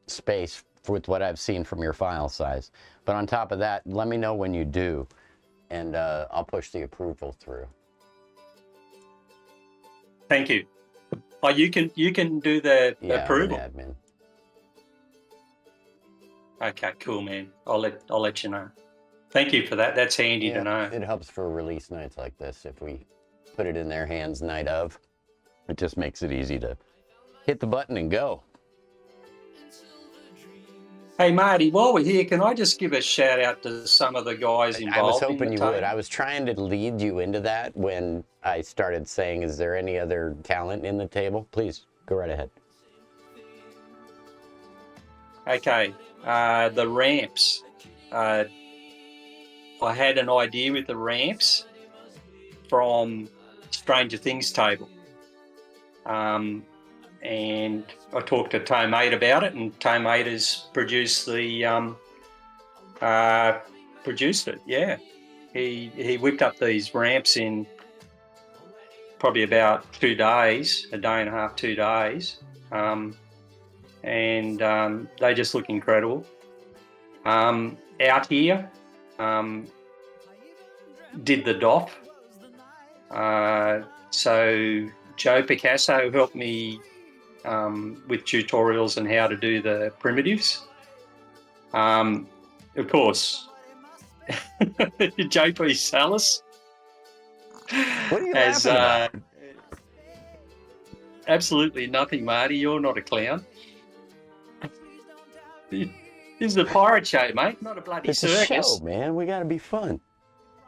[SPEAKER 1] space with what I've seen from your file size. But on top of that, let me know when you do, and I'll push the approval through.
[SPEAKER 6] Thank you. Oh, you can do the approval.
[SPEAKER 1] I'm an admin.
[SPEAKER 6] Okay, cool, man. I'll let you know. Thank you for that. That's handy to know.
[SPEAKER 1] It helps for release nights like this. If we put it in their hands night of, it just makes it easy to hit the button and go.
[SPEAKER 6] Hey, Marty, while we're here, can I just give a shout out to some of the guys involved?
[SPEAKER 1] I was hoping you would.
[SPEAKER 6] table?
[SPEAKER 1] I was trying to lead you into that when I started saying, is there any other talent in the table? Please, go right ahead.
[SPEAKER 6] Okay, the ramps. I had an idea with the ramps from Stranger Things table. And I talked to Tom 8 about it, and Tom 8 has produced produced it, yeah. He whipped up these ramps in probably about 2 days, a day and a half, 2 days. And they just look incredible. Out here, did the DOF. So Joe Picasso helped me with tutorials on how to do the primitives. Of course, JP Salas.
[SPEAKER 1] What are you laughing about?
[SPEAKER 6] Absolutely nothing, Marty. You're not a clown. This is a pirate show, mate, not a bloody
[SPEAKER 1] It's
[SPEAKER 6] circus.
[SPEAKER 1] a show, man. We got to be fun.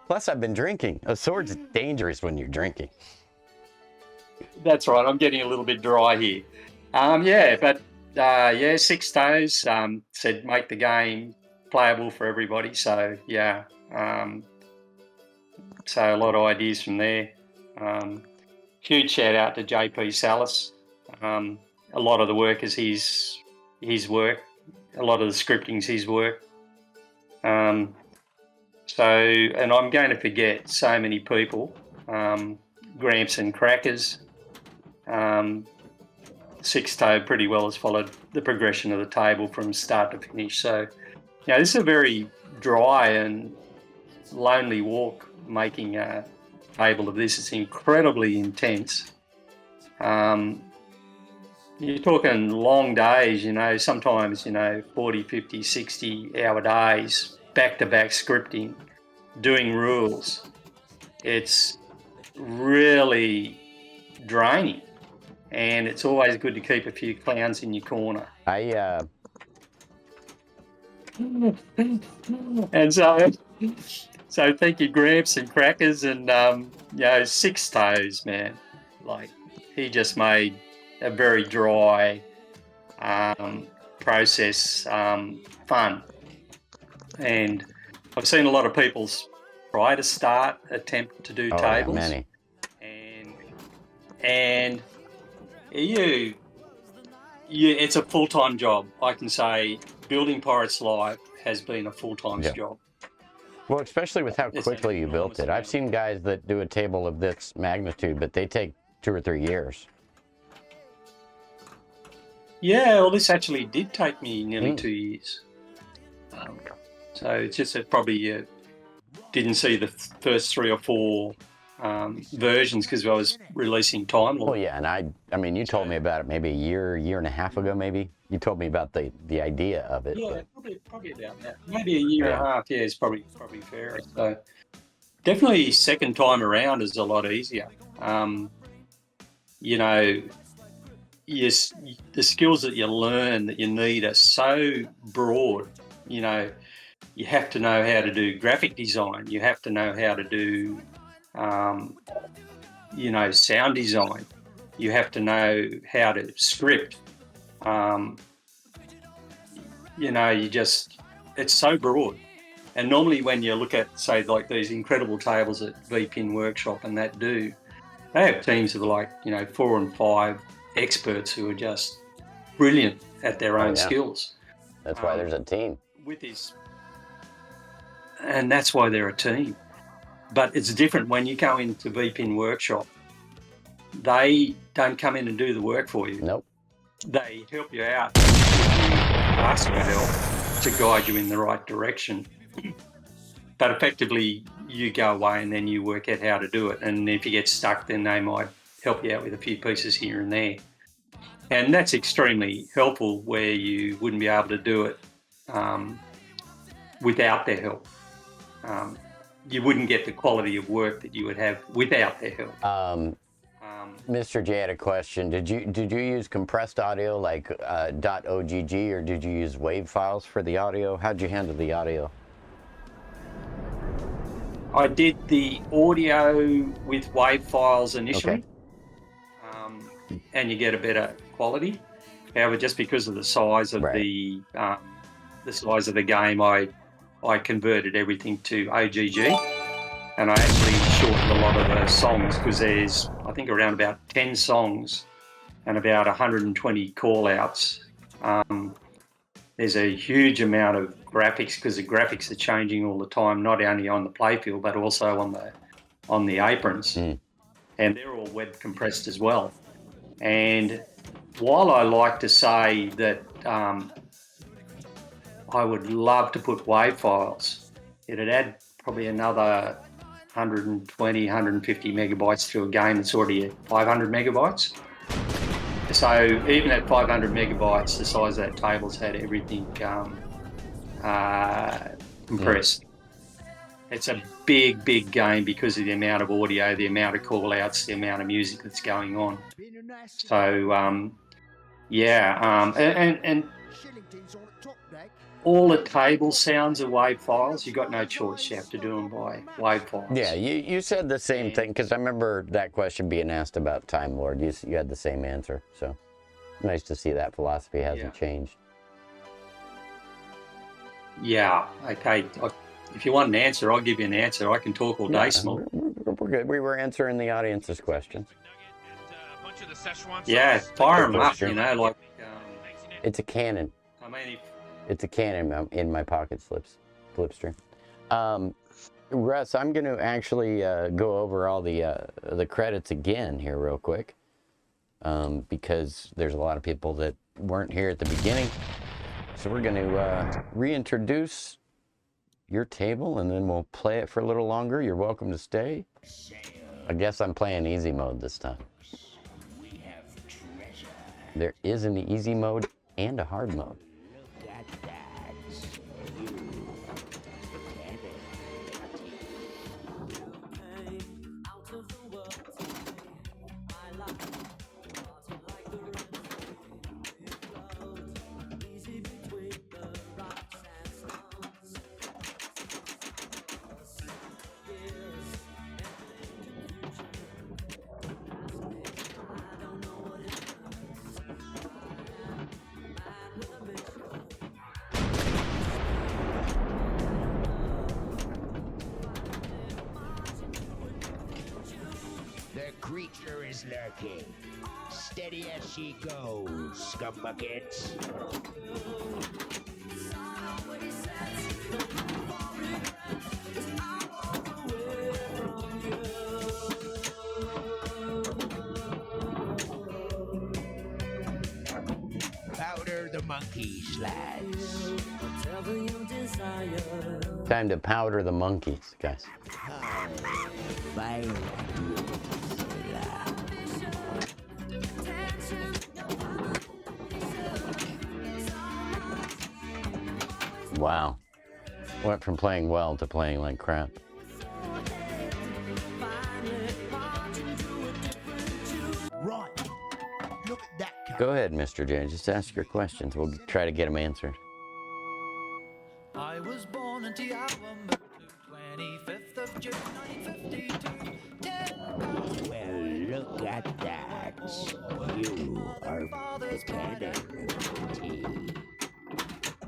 [SPEAKER 1] Plus, I've been drinking. A sword's dangerous when you're drinking.
[SPEAKER 6] That's right. I'm getting a little bit dry here. Yeah, but yeah, Six Toes said make the game playable for everybody. So yeah, so a lot of ideas from there. Huge shout out to JP Salas. A lot of the work is his work. A lot of the scripting's his work. So, and I'm going to forget so many people. Gramps and Crackers. Six Toe pretty well has followed the progression of the table from start to finish. So, yeah, this is a very dry and lonely walk making a table of this. It's incredibly intense. You're talking long days, sometimes, 40, 50, 60-hour days, back-to-back scripting, doing rules. It's really draining, and it's always good to keep a few clowns in your corner.
[SPEAKER 1] I
[SPEAKER 6] And so thank you, Gramps and Crackers, and Six Toes, man. Like, he just made a very dry process fun. And I've seen a lot of people try to attempt to do tables.
[SPEAKER 1] Yeah, many.
[SPEAKER 6] And it's a full-time job. I can say building Pirates Live has been a full-time job.
[SPEAKER 1] Well, especially with how quickly you built it. I've seen guys that do a table of this magnitude, but they take 2 or 3 years.
[SPEAKER 6] Yeah, well, this actually did take me nearly 2 years. So it's just that probably didn't see the first 3 or 4 versions because I was releasing Time Lord.
[SPEAKER 1] Well, yeah, and I mean, you told me about it maybe a year and a half ago, maybe. You told me about the idea of it.
[SPEAKER 6] Yeah, probably about that. Maybe a year and a half. Yeah, it's probably fair. So definitely second time around is a lot easier. Yes, the skills that you learn that you need are so broad. You have to know how to do graphic design. You have to know how to do, sound design. You have to know how to script. It's so broad. And normally when you look at, say, like these incredible tables at VPin Workshop and they have teams of 4 and 5 experts who are just brilliant at their own skills.
[SPEAKER 1] That's why there's a team.
[SPEAKER 6] And that's why they're a team. But it's different when you go into VPin Workshop. They don't come in and do the work for you.
[SPEAKER 1] Nope.
[SPEAKER 6] They help you out if you ask for help to guide you in the right direction. But effectively, you go away and then you work out how to do it. And if you get stuck, then they might help you out with a few pieces here and there. And that's extremely helpful where you wouldn't be able to do it without their help. You wouldn't get the quality of work that you would have without their help.
[SPEAKER 1] Mr. J had a question. Did you use compressed audio like .ogg, or did you use WAV files for the audio? How'd you handle the audio?
[SPEAKER 6] I did the audio with WAV files initially, and you get a better quality. However, just because of the size of the size of the game, I converted everything to OGG, and I actually shortened a lot of the songs because there's, I think, around about 10 songs and about 120 call-outs. There's a huge amount of graphics because the graphics are changing all the time, not only on the playfield but also on the aprons, and they're all web compressed as well. And while I like to say that I would love to put WAV files, it'd add probably another 120, 150 megabytes to a game that's already at 500 megabytes. So even at 500 megabytes, the size of that table's had everything compressed. It's a big, big game because of the amount of audio, the amount of call-outs, the amount of music that's going on. So, and all the table sounds are WAV files. You've got no choice. You have to do them by WAV files.
[SPEAKER 1] Yeah, you said the same thing, because I remember that question being asked about Time Lord. You had the same answer. So, nice to see that philosophy hasn't changed.
[SPEAKER 6] Yeah. Okay. If you want an answer, I'll give you an answer. I can talk all day, Small.
[SPEAKER 1] We're good. We were answering the audience's questions.
[SPEAKER 6] Yeah, fire them up, you know, like...
[SPEAKER 1] It's a cannon.
[SPEAKER 6] I mean,
[SPEAKER 1] It's a cannon in my pocket slipstream. Russ, I'm going to actually go over all the credits again here real quick, because there's a lot of people that weren't here at the beginning. So we're going to reintroduce your table, and then we'll play it for a little longer. You're welcome to stay. I guess I'm playing easy mode this time. There is an easy mode and a hard mode.
[SPEAKER 9] The creature is lurking. Steady as she goes, scumbuckets. Powder the monkeys, lads.
[SPEAKER 1] Time to powder the monkeys, guys.
[SPEAKER 9] Fire.
[SPEAKER 1] Wow. Went from playing well to playing like crap.
[SPEAKER 9] Right. Look at that cat.
[SPEAKER 1] Go ahead, Mr. J. Just ask your questions. We'll try to get them answered.
[SPEAKER 7] I was born in the hour, 25th of June, 1952.
[SPEAKER 9] Well, look at that. You are the cannon.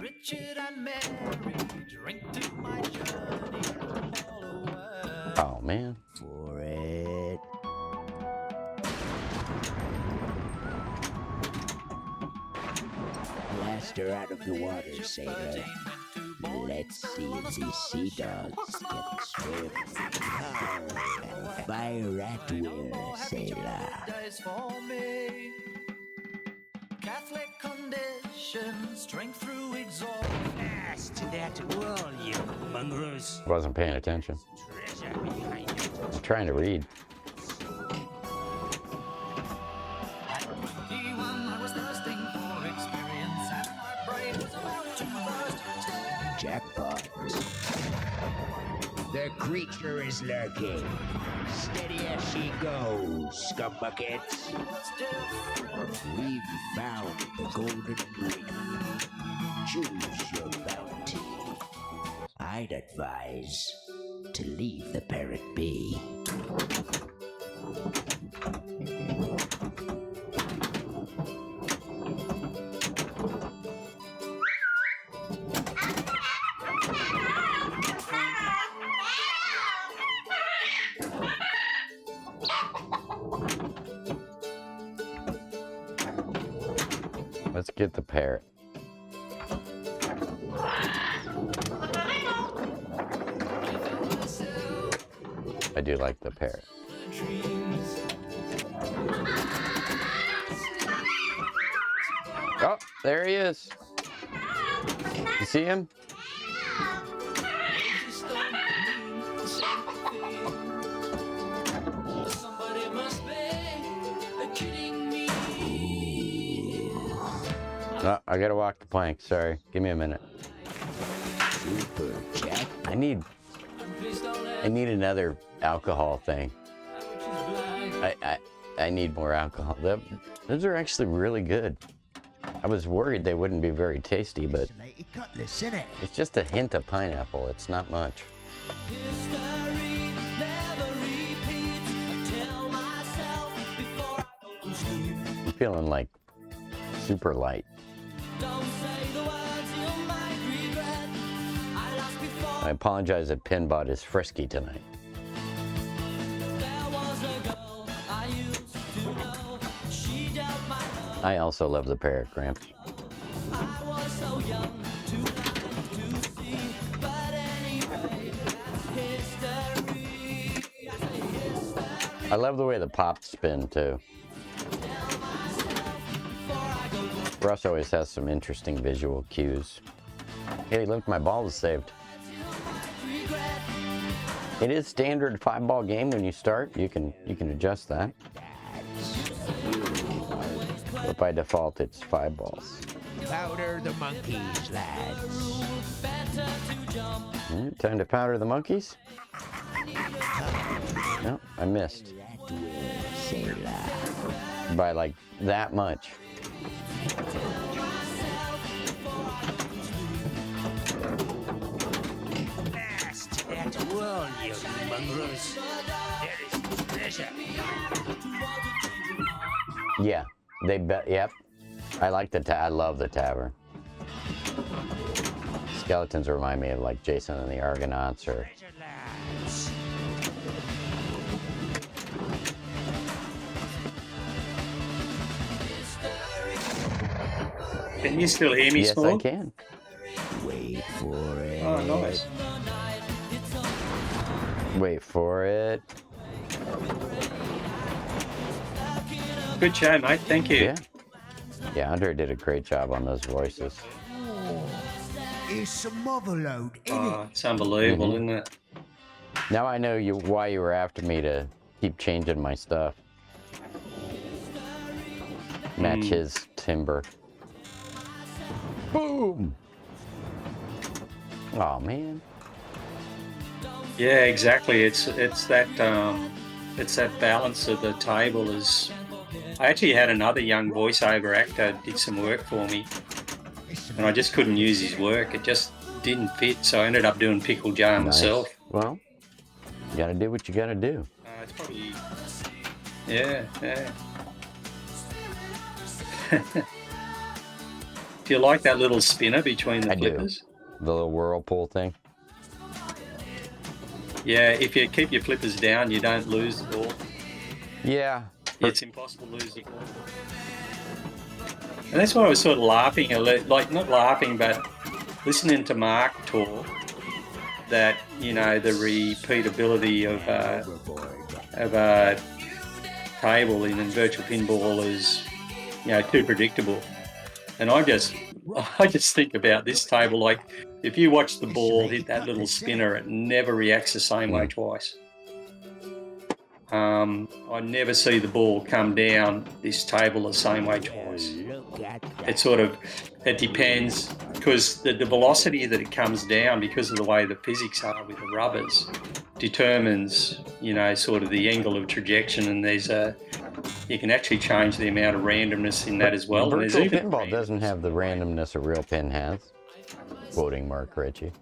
[SPEAKER 7] Richard and Mary drink to my journey all away.
[SPEAKER 1] Oh, man.
[SPEAKER 9] For it. Blast her out of the water, sailor. Let's see if these sea dogs can swim. Fire at will, sailor.
[SPEAKER 7] Days for me. Catholic condition, strength through exhaust.
[SPEAKER 9] Pass to that wall, you mongrels.
[SPEAKER 1] Wasn't paying attention.
[SPEAKER 9] Treasure behind it.
[SPEAKER 1] I was trying to read.
[SPEAKER 7] At 21, I was thirsting for experience, and my brain was about to burst.
[SPEAKER 9] Jackpot. The creature is lurking. Steady as she goes, scumbuckets. We've found the golden ring. Choose your bounty. I'd advise to leave the parrot be.
[SPEAKER 1] Let's get the parrot. I do like the parrot. Oh, there he is. You see him? Oh, I gotta walk the plank. Sorry. Give me a minute.
[SPEAKER 9] Super Jack.
[SPEAKER 1] I need another alcohol thing. I need more alcohol. Those are actually really good. I was worried they wouldn't be very tasty, but
[SPEAKER 9] Cutlass, isn't it?
[SPEAKER 1] it's just a hint of pineapple. It's not much. I'm feeling like super light. I apologize that Pinbot is frisky tonight. I also love the parrot, Gramps. I love the way the pops spin too. Russ always has some interesting visual cues. Hey, look, my ball is saved. It is standard 5-ball game when you start. You can adjust that. But by default, it's 5 balls.
[SPEAKER 9] Powder the monkeys, lads.
[SPEAKER 1] Time to powder the monkeys. No, I missed. By like that much.
[SPEAKER 9] Blast that wall, you mongrels. There is treasure.
[SPEAKER 1] Yeah, they bet. Yep, I like the. I love the tavern. Skeletons remind me of like Jason and the Argonauts, or.
[SPEAKER 6] Can you still hear me,
[SPEAKER 1] Yes,
[SPEAKER 6] Small?
[SPEAKER 1] I can.
[SPEAKER 9] Wait for it.
[SPEAKER 6] Oh, nice.
[SPEAKER 1] Wait for it.
[SPEAKER 6] Good show, mate. Thank you.
[SPEAKER 1] Yeah. Yeah, Andre did a great job on those voices.
[SPEAKER 9] It's a motherload,
[SPEAKER 6] Oh, it's unbelievable, isn't it?
[SPEAKER 1] Now I know why you were after me to keep changing my stuff. Match his timber. Boom! Oh man.
[SPEAKER 6] Yeah, exactly. It's that balance of the table. Is I actually had another young voiceover actor did some work for me, and I just couldn't use his work. It just didn't fit, so I ended up doing Pickle Jar myself.
[SPEAKER 1] Well, you gotta do what you gotta do.
[SPEAKER 6] It's probably yeah. Do you like that little spinner between the flippers?
[SPEAKER 1] Do. The little whirlpool thing.
[SPEAKER 6] Yeah, if you keep your flippers down, you don't lose the ball.
[SPEAKER 1] Yeah.
[SPEAKER 6] It's impossible to lose the ball. And that's why I was sort of laughing, like not laughing, but listening to Mark talk, that, you know, the repeatability of a table in virtual pinball is, you know, too predictable. And I just think about this table, like if you watch the ball hit that little spinner, it never reacts the same way twice. I never see the ball come down this table the same way twice. It depends, because the velocity that it comes down, because of the way the physics are with the rubbers, determines, you know, sort of the angle of trajectory, and you can actually change the amount of randomness in that as well.
[SPEAKER 1] Virtual pinball doesn't have the randomness a real pin has. Quoting Mark Ritchie.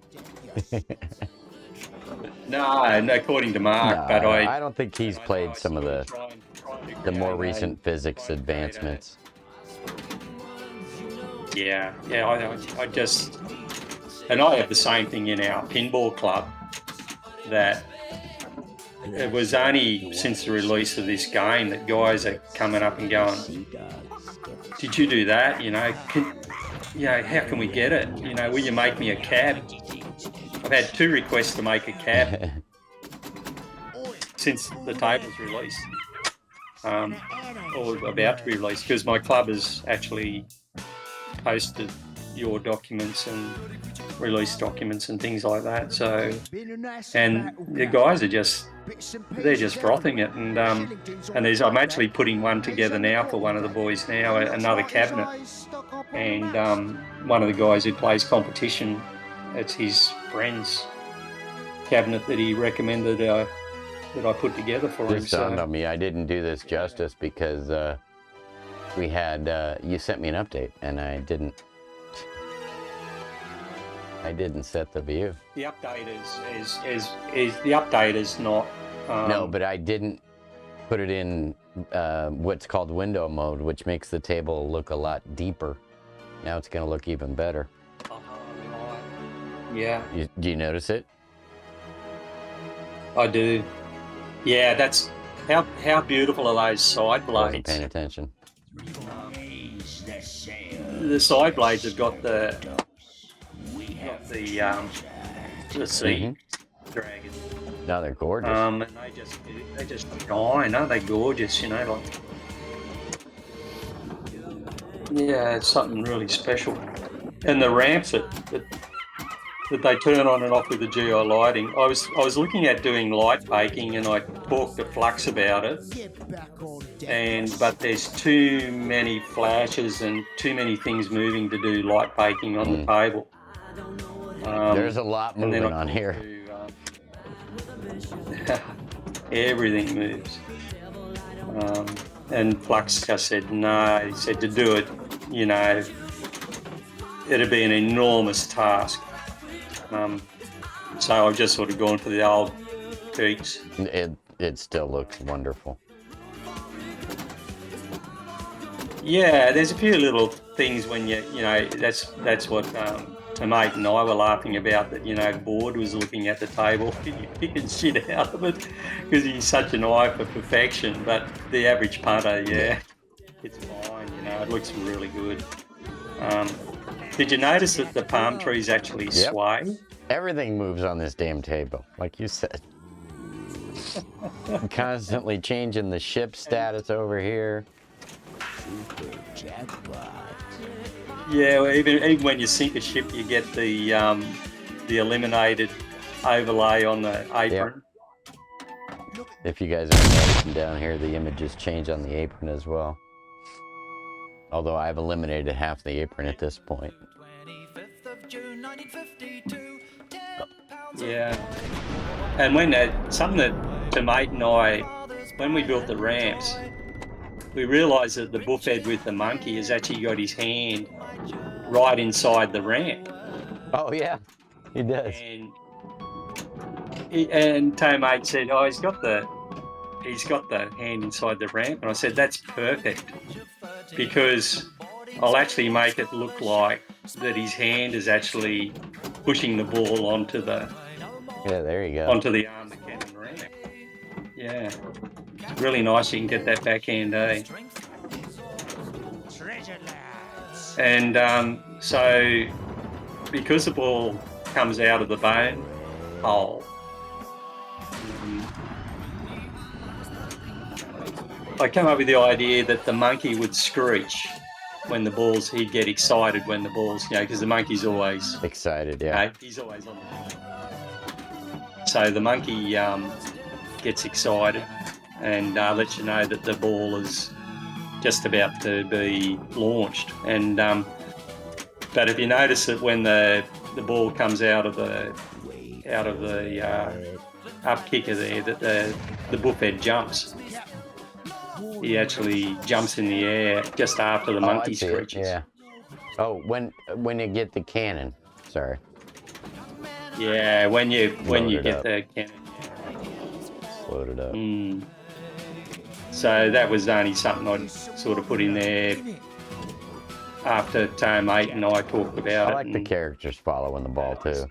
[SPEAKER 6] No, according to Mark, but
[SPEAKER 1] I don't think he's played some of the more recent physics advancements.
[SPEAKER 6] Yeah, I just, and I have the same thing in our pinball club, that it was only since the release of this game that guys are coming up and going, did you do that? You know, how can we get it? You know, will you make me a cab? I've had 2 requests to make a cab since the table's released, or about to be released, because my club has actually posted your documents and release documents and things like that. So, and the guys are they're just frothing it, and I'm actually putting one together now for one of the boys now, another cabinet, and one of the guys who plays competition, it's his friend's cabinet that he recommended that I put together for him.
[SPEAKER 1] Just dawned on me, I didn't do this justice because we had you sent me an update and I didn't set the view.
[SPEAKER 6] The update is the update is not.
[SPEAKER 1] No, but I didn't put it in what's called window mode, which makes the table look a lot deeper. Now it's going to look even better.
[SPEAKER 6] Oh, right. Yeah,
[SPEAKER 1] Do you notice it?
[SPEAKER 6] I do. Yeah, that's how beautiful are those side
[SPEAKER 1] Wasn't
[SPEAKER 6] blades?
[SPEAKER 1] paying attention.
[SPEAKER 6] The side blades have got the sea dragon.
[SPEAKER 1] No, they're gorgeous.
[SPEAKER 6] And they just shine, aren't they gorgeous? You know, like yeah, it's something really special. And the ramps that they turn on and off with the GI lighting. I was looking at doing light baking, and I talked to Flux about it. But there's too many flashes and too many things moving to do light baking on the table.
[SPEAKER 1] There's a lot moving on here.
[SPEAKER 6] Everything moves. And Flux just said no. He said to do it, you know, it'd be an enormous task. So I've just sort of gone for the old geeks.
[SPEAKER 1] It still looks wonderful.
[SPEAKER 6] Yeah, there's a few little things when you know, that's what Mate and I were laughing about, that, you know, Board was looking at the table picking shit out of it because he's such an eye for perfection. But the average punter, yeah, it's fine, you know, it looks really good. Did you notice that the palm trees actually sway?
[SPEAKER 1] Everything moves on this damn table, like you said. I'm constantly changing the ship status over here.
[SPEAKER 6] Yeah, well, even when you sink a ship, you get the illuminated overlay on the apron.
[SPEAKER 1] Yep. If you guys are noticing down here, the images change on the apron as well. Although I've eliminated half the apron at this point.
[SPEAKER 6] Yeah, and when something that to Mate and I, when we built the ramps, we realised that the buffhead with the monkey has actually got his hand right inside the ramp.
[SPEAKER 1] Oh yeah, he does.
[SPEAKER 6] And Mate said, "Oh, he's got the hand inside the ramp," and I said, "That's perfect, because I'll actually make it look like that his hand is actually pushing the ball onto the
[SPEAKER 1] there you go,
[SPEAKER 6] onto the arm that cannon ramp." Yeah, it's really nice. You can get that backhand, eh? And so because the ball comes out of the bone hole, I came up with the idea that the monkey would screech when the balls, he'd get excited when the balls, you know, because the monkey's always
[SPEAKER 1] excited, yeah.
[SPEAKER 6] He's always on the ball. So the monkey gets excited and lets you know that the ball is just about to be launched. And but if you notice that when the ball comes out of the up kicker there, that the buffhead jumps. He actually jumps in the air just after the monkey screeches.
[SPEAKER 1] Yeah. Oh, when you get the cannon. Sorry.
[SPEAKER 6] Yeah, when you get the cannon.
[SPEAKER 1] Load it up.
[SPEAKER 6] So that was only something I'd sort of put in there after Mate and I talked about it.
[SPEAKER 1] I like the characters following the ball too.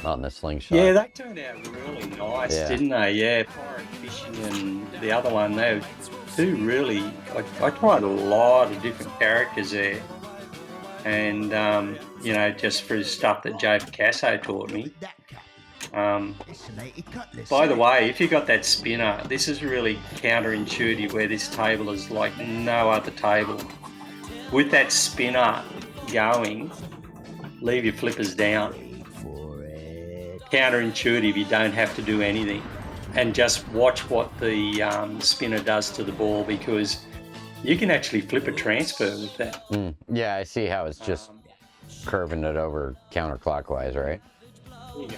[SPEAKER 1] On the slingshot.
[SPEAKER 6] Yeah, they turned out really nice, didn't they? Yeah, Pirate Fishing and the other one, they were two really... I tried a lot of different characters there. And, you know, just for stuff that Joe Picasso taught me. By the way, if you got that spinner, this is really counterintuitive, where this table is like no other table. With that spinner going, leave your flippers down. Counterintuitive, you don't have to do anything, and just watch what the spinner does to the ball, because you can actually flip a transfer with that.
[SPEAKER 1] Yeah, I see how it's just curving it over counterclockwise, right?
[SPEAKER 6] There you go.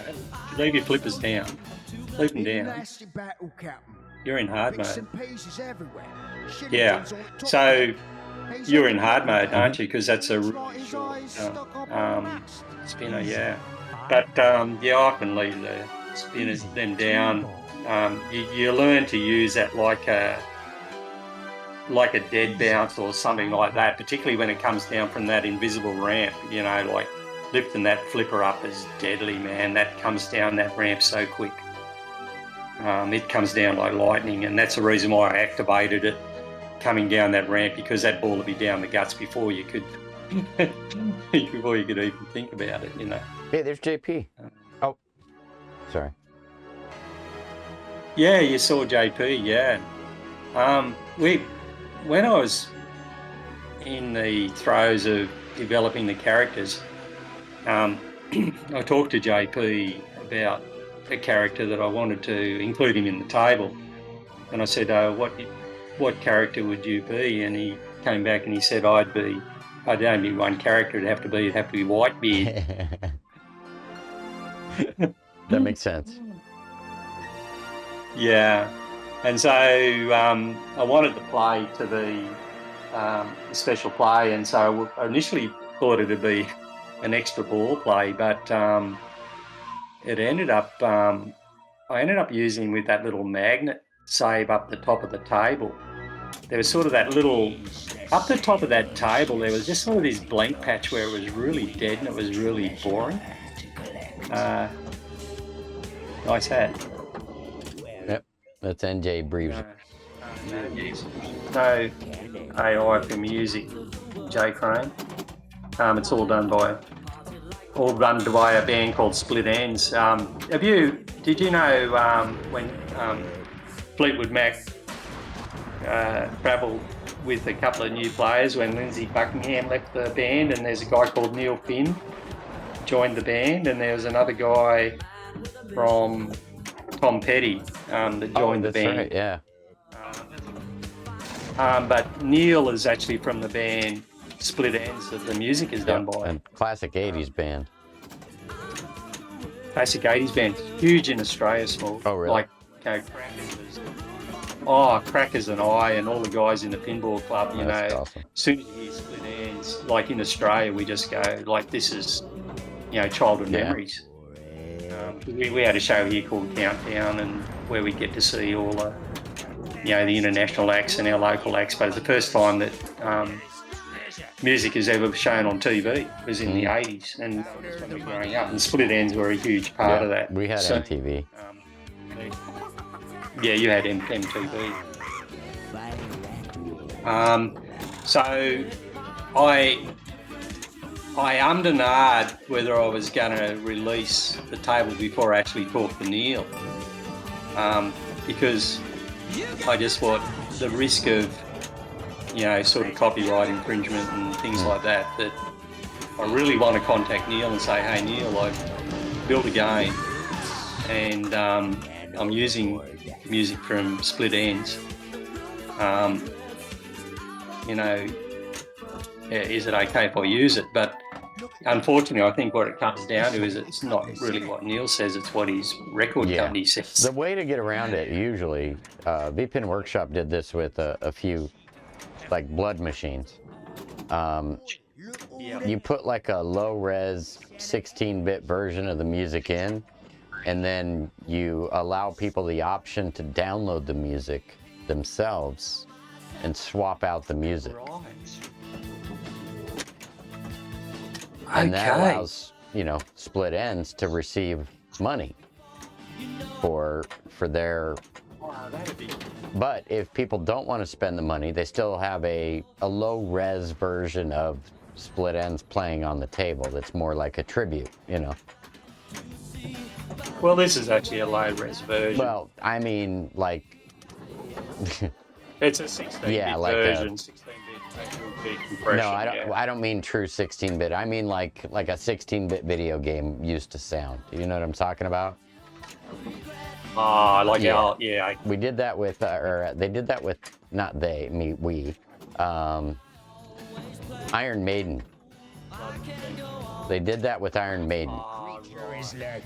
[SPEAKER 6] Leave your flippers down. Leave them down. You're in hard mode. Yeah, so you're in hard mode, aren't you? Because that's a really short spinner, yeah. But yeah, I can leave the spinners them down you learn to use that like a dead bounce or something like that, particularly when it comes down from that invisible ramp. You know, like lifting that flipper up is deadly, man. That comes down that ramp so quick. It comes down like lightning, and that's the reason why I activated it coming down that ramp, because that ball would be down the guts before you could even think about it, you know.
[SPEAKER 1] Hey, there's JP. Oh, sorry.
[SPEAKER 6] Yeah, you saw JP, yeah. When I was in the throes of developing the characters, I talked to JP about a character that I wanted to include him in the table. And I said, what character would you be? And he came back and he said, I'd only be one character. It'd have to be Whitebeard.
[SPEAKER 1] That makes sense.
[SPEAKER 6] Yeah. And so I wanted the play to be a special play. And so I initially thought it'd be an extra ball play, but it ended up, I ended up using with that little magnet save up the top of the table. There was sort of that little, up the top of that table, there was just sort of this blank patch where it was really dead and it was really boring. Nice hat.
[SPEAKER 1] Yep, that's NJ Breves.
[SPEAKER 6] No AI for music, J Crane. It's all run by a band called Split Ends. Did you know when Fleetwood Mac travelled with a couple of new players when Lindsay Buckingham left the band, and there's a guy called Neil Finn joined the band, and there was another guy from Tom Petty that joined the band.
[SPEAKER 1] Right, yeah.
[SPEAKER 6] But Neil is actually from the band Split Ends that the music is done by.
[SPEAKER 1] A classic 80s band.
[SPEAKER 6] Classic 80s band, huge in Australia, small.
[SPEAKER 1] Oh, really?
[SPEAKER 6] Like, Crackers and I and all the guys in the pinball club, you know.
[SPEAKER 1] Awesome.
[SPEAKER 6] As soon as you hear Split Ends, like in Australia, we just go, like, this is, you know, childhood memories. We had a show here called Countdown, and where we get to see all the, you know, the international acts and our local acts. But it's the first time that music is ever shown on TV. It was in the 80s, and that was when we were growing up. And Split Ends were a huge part of that.
[SPEAKER 1] We had MTV.
[SPEAKER 6] Yeah, you had MTV. So I ummed and ahed whether I was going to release the table before I actually talked to Neil, because I just thought the risk of, you know, sort of copyright infringement and things like that, that I really want to contact Neil and say, hey Neil, I've built a game and I'm using music from Split Ends. You know, is it okay if I use it? But unfortunately, I think what it comes down to is it's not really what Neil says, it's what his record company says.
[SPEAKER 1] The way to get around it, usually, VPN Workshop did this with a few, like, blood machines. You put like a low-res 16-bit version of the music in, and then you allow people the option to download the music themselves and swap out the music. And that allows, you know, Split Ends to receive money for their. But if people don't want to spend the money, they still have a low-res version of Split Ends playing on the table that's more like a tribute, you know.
[SPEAKER 6] Well, this is actually a low-res version.
[SPEAKER 1] Well, I mean, like...
[SPEAKER 6] it's a 16-bit
[SPEAKER 1] like
[SPEAKER 6] version, 16-bit compression.
[SPEAKER 1] No, I don't mean true 16-bit. I mean like a 16-bit video game used to sound. You know what I'm talking about? We did that with, or they did that with, not they, we, Iron Maiden. They did that with Iron Maiden.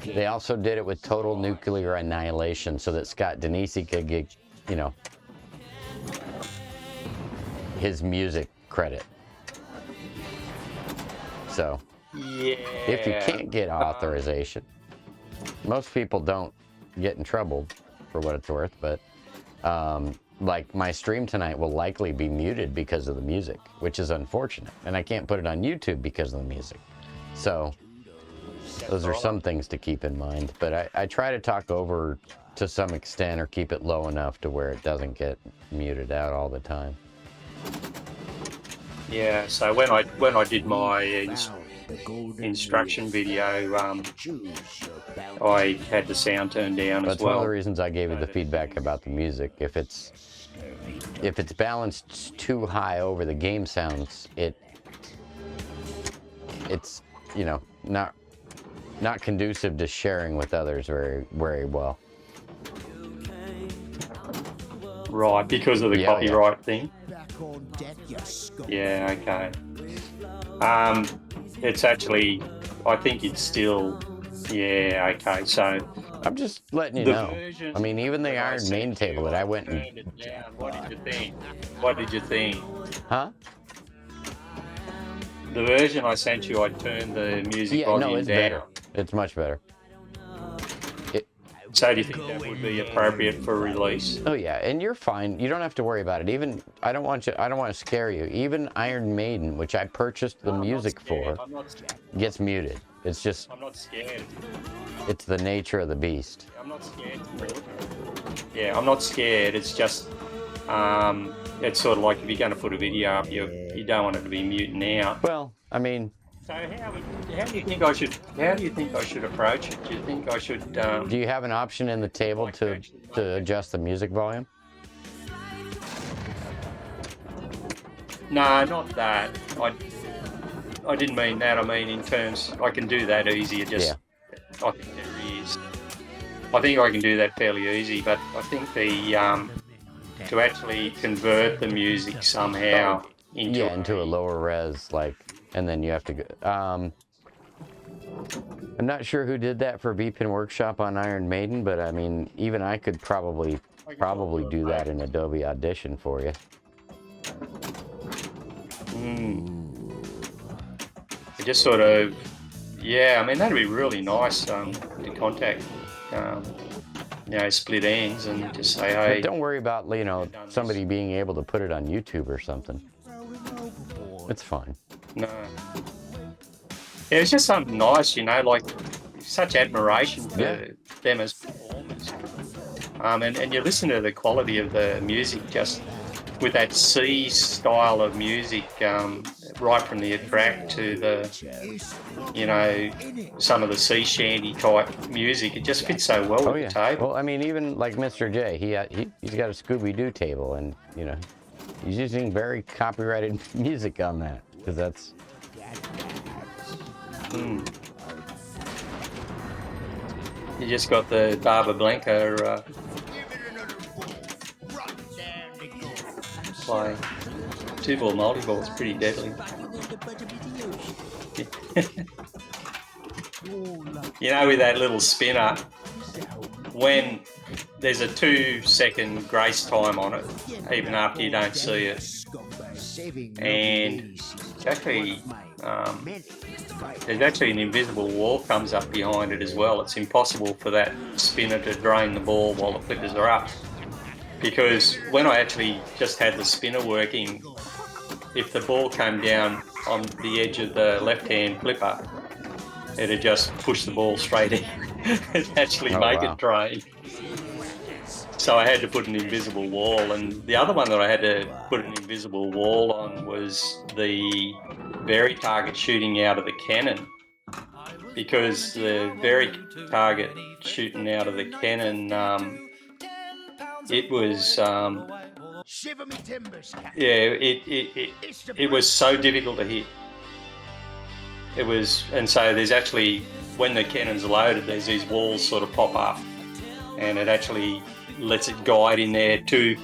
[SPEAKER 1] They also did it with Total Nuclear Annihilation so that Scott Denisi could get, you know, his music credit. So, if you can't get authorization, most people don't get in trouble for what it's worth, but like my stream tonight will likely be muted because of the music, which is unfortunate, and I can't put it on YouTube because of the music. So those are some things to keep in mind, but I try to talk over to some extent or keep it low enough to where it doesn't get muted out all the time.
[SPEAKER 6] Yeah, so when I did my instruction video, I had the sound turned down as
[SPEAKER 1] That's
[SPEAKER 6] well.
[SPEAKER 1] one of the reasons I gave you the feedback about the music. If it's balanced too high over the game sounds, it's you know, not conducive to sharing with others very, very well.
[SPEAKER 6] Right, because of the copyright thing. Yeah, okay. It's actually, I think it's still, yeah, okay. So
[SPEAKER 1] I'm just letting you know. I mean, even the Iron Maiden table that I went and...
[SPEAKER 6] What did you think? What did you think?
[SPEAKER 1] Huh?
[SPEAKER 6] The version I sent you, I turned the music volume down.
[SPEAKER 1] It's better. It's much better.
[SPEAKER 6] So do you think that would be appropriate for release?
[SPEAKER 1] Oh yeah, and you're fine. You don't have to worry about it. Even I don't want to scare you. Even Iron Maiden, which I purchased the music for, gets muted. It's just
[SPEAKER 6] I'm not scared.
[SPEAKER 1] It's the nature of the beast.
[SPEAKER 6] I'm not scared. Yeah, I'm not scared. It's just it's sort of like if you're going to put a video up, you don't want it to be muting out.
[SPEAKER 1] Well, I mean.
[SPEAKER 6] So how do you think I should approach it? Do you think I should?
[SPEAKER 1] Do you have an option in the table to adjust the music volume?
[SPEAKER 6] No, not that. I didn't mean that. I mean in terms, I can do that easy. I think there is. I think I can do that fairly easy, but I think the to actually convert the music somehow into
[SPEAKER 1] a lower res, like. And then you have to go. I'm not sure who did that for VPN Workshop on Iron Maiden, but I mean, even I could probably do that in Adobe Audition for you.
[SPEAKER 6] It just sort of, yeah. I mean, that'd be really nice to contact, split ends and just say, hey.
[SPEAKER 1] But don't worry about somebody being able to put it on YouTube or something. It's fine.
[SPEAKER 6] No. Yeah, it's just something nice, like such admiration for them as performers. And you listen to the quality of the music just with that C style of music, right from the track to the, some of the sea shanty type music. It just fits so well with the table.
[SPEAKER 1] Well, I mean, even like Mr. J, he's got a Scooby-Doo table, and he's using very copyrighted music on that. Because that's...
[SPEAKER 6] You just got the Barba Blanca playing. Two-ball multi-ball is pretty deadly. With that little spinner, when there's a 2-second grace time on it, even after you don't see it. And actually, there's actually an invisible wall comes up behind it as well. It's impossible for that spinner to drain the ball while the flippers are up. Because when I actually just had the spinner working, if the ball came down on the edge of the left-hand flipper, it'd just push the ball straight in and actually make it drain. So I had to put an invisible wall, and the other one that I had to put an invisible wall on was the very target shooting out of the cannon, because the very target shooting out of the cannon, it was it was so difficult to hit. It was, and so there's actually, when the cannon's loaded, there's these walls sort of pop up, and it actually lets it guide in there to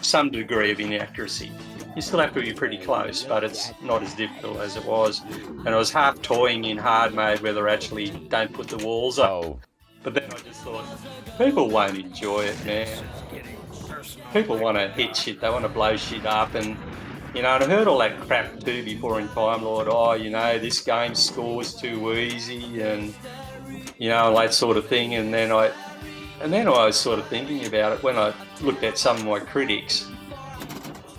[SPEAKER 6] some degree of inaccuracy. You still have to be pretty close, but it's not as difficult as it was. And I was half toying in hard mode whether actually don't put the walls up. But then I just thought, people won't enjoy it, man. People want to hit shit, they want to blow shit up, and and I heard all that crap too before in Time Lord. This game scores too easy, and all that sort of thing. And then And then I was sort of thinking about it when I looked at some of my critics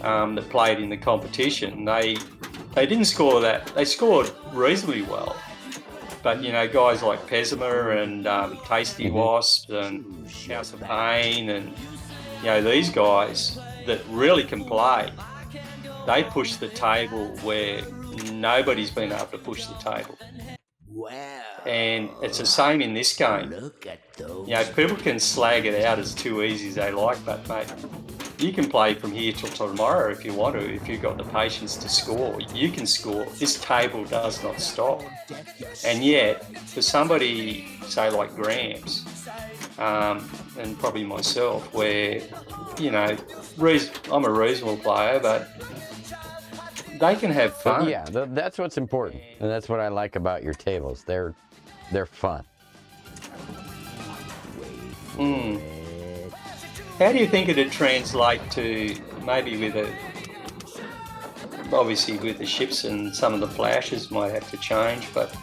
[SPEAKER 6] that played in the competition. They didn't score that. They scored reasonably well. But, you know, guys like Pesimer and Tasty Wasp and House of Pain and, you know, these guys that really can play, they push the table where nobody's been able to push the table.
[SPEAKER 9] Wow.
[SPEAKER 6] And it's the same in this game.
[SPEAKER 9] Look at those.
[SPEAKER 6] You know, people can slag it out as too easy as they like, but, mate, you can play from here till tomorrow if you want to. If you've got the patience to score, you can score. This table does not stop. And yet, for somebody, say, like Gramps, and probably myself, where, you know, I'm a reasonable player, but they can have fun.
[SPEAKER 1] But yeah, that's what's important, and that's what I like about your tables. They're fun.
[SPEAKER 6] How do you think it'd translate to maybe obviously with the ships and some of the flashes might have to change, but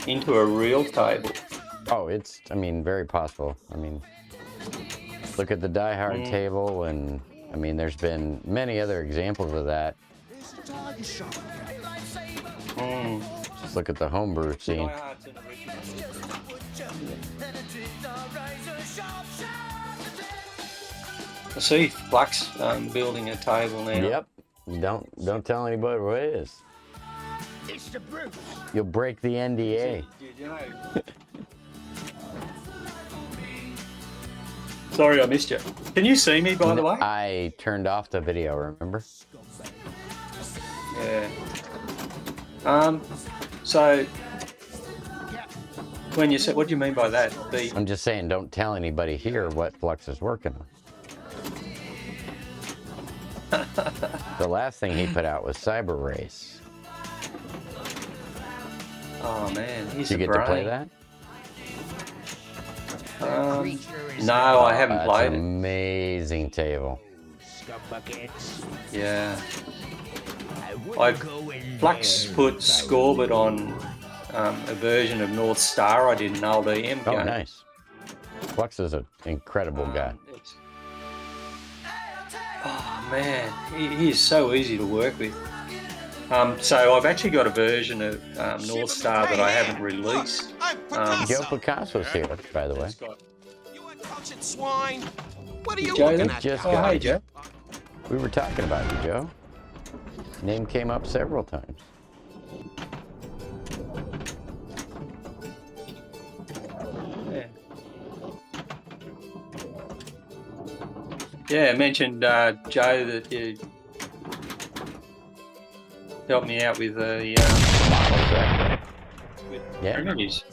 [SPEAKER 6] into a real table?
[SPEAKER 1] Oh, it's, I mean, very possible. I mean, look at the Die Hard table, and I mean, there's been many other examples of that. Just look at the homebrew scene.
[SPEAKER 6] I see Flux building a table now.
[SPEAKER 1] Yep. Don't tell anybody what it is. You'll break the NDA.
[SPEAKER 6] Sorry, I missed you. Can you see me, by the way?
[SPEAKER 1] I turned off the video, remember?
[SPEAKER 6] Yeah. So, when you said, what do you mean by that?
[SPEAKER 1] I'm just saying, don't tell anybody here what Flux is working on. The last thing he put out was Cyber Race.
[SPEAKER 6] Oh man, he's
[SPEAKER 1] Did you get to play that?
[SPEAKER 6] No, I haven't
[SPEAKER 1] That's
[SPEAKER 6] played
[SPEAKER 1] an
[SPEAKER 6] it.
[SPEAKER 1] Amazing table.
[SPEAKER 6] Yeah. Flux put Scorbit on a version of North Star I did an old EM game.
[SPEAKER 1] Oh, nice. Flux is an incredible guy.
[SPEAKER 6] Oh man, he is so easy to work with. So I've actually got a version of North Star that I haven't released.
[SPEAKER 1] Joe Picasso's here, by the way.
[SPEAKER 10] Swine. What are you
[SPEAKER 6] Joe,
[SPEAKER 10] looking at?
[SPEAKER 1] Just
[SPEAKER 6] oh,
[SPEAKER 1] got
[SPEAKER 6] hey
[SPEAKER 1] it.
[SPEAKER 6] Joe.
[SPEAKER 1] We were talking about you, Joe. Name came up several times.
[SPEAKER 6] Yeah, I mentioned, Joe, that you helped me out with the remedies.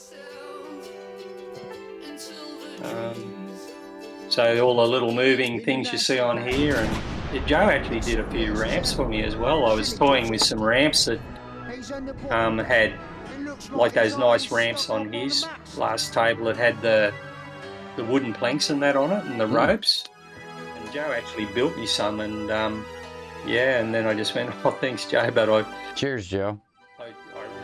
[SPEAKER 6] So all the little moving things you see on here, and Joe actually did a few ramps for me as well. I was toying with some ramps that had like those nice ramps on his last table that had the wooden planks and that on it, and the ropes. And Joe actually built me some, and yeah, and then I just went, oh, thanks, Joe, but
[SPEAKER 1] Cheers, Joe.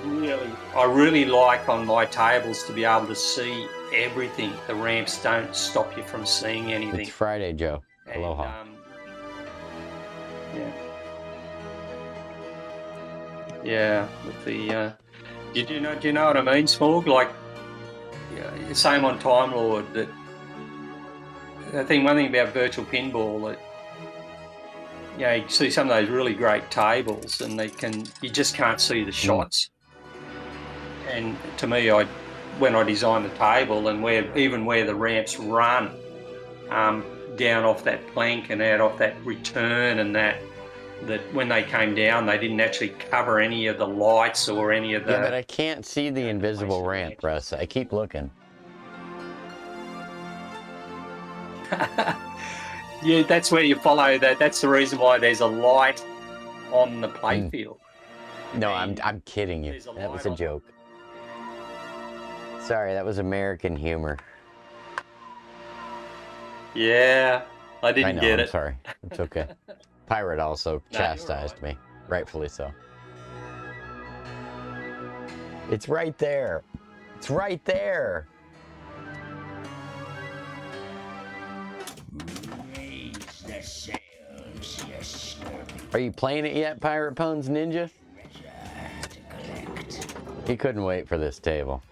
[SPEAKER 6] I really like on my tables to be able to see everything. The ramps don't stop you from seeing anything.
[SPEAKER 1] It's Friday, Joe. Aloha.
[SPEAKER 6] Yeah. Yeah, with the do you know what I mean, Smorg? Like, yeah, same on Time Lord. That I think one thing about virtual pinball that, you know, you see some of those really great tables, and you just can't see the shots. And to me, when I designed the table and even where the ramps run down off that plank and out off that return, and that when they came down, they didn't actually cover any of the lights or any of the...
[SPEAKER 1] Yeah, but I can't see the invisible ramp, Russ. I keep looking.
[SPEAKER 6] Yeah, that's where you follow that. That's the reason why there's a light on the playfield.
[SPEAKER 1] No, I'm kidding you. That was a joke. Sorry, that was American humor.
[SPEAKER 6] Yeah, I didn't get it.
[SPEAKER 1] I'm sorry. It's okay. Pirate also chastised me, rightfully so. It's right there. It's right there. Are you playing it yet, Pirate Pones Ninja? He couldn't wait for this table.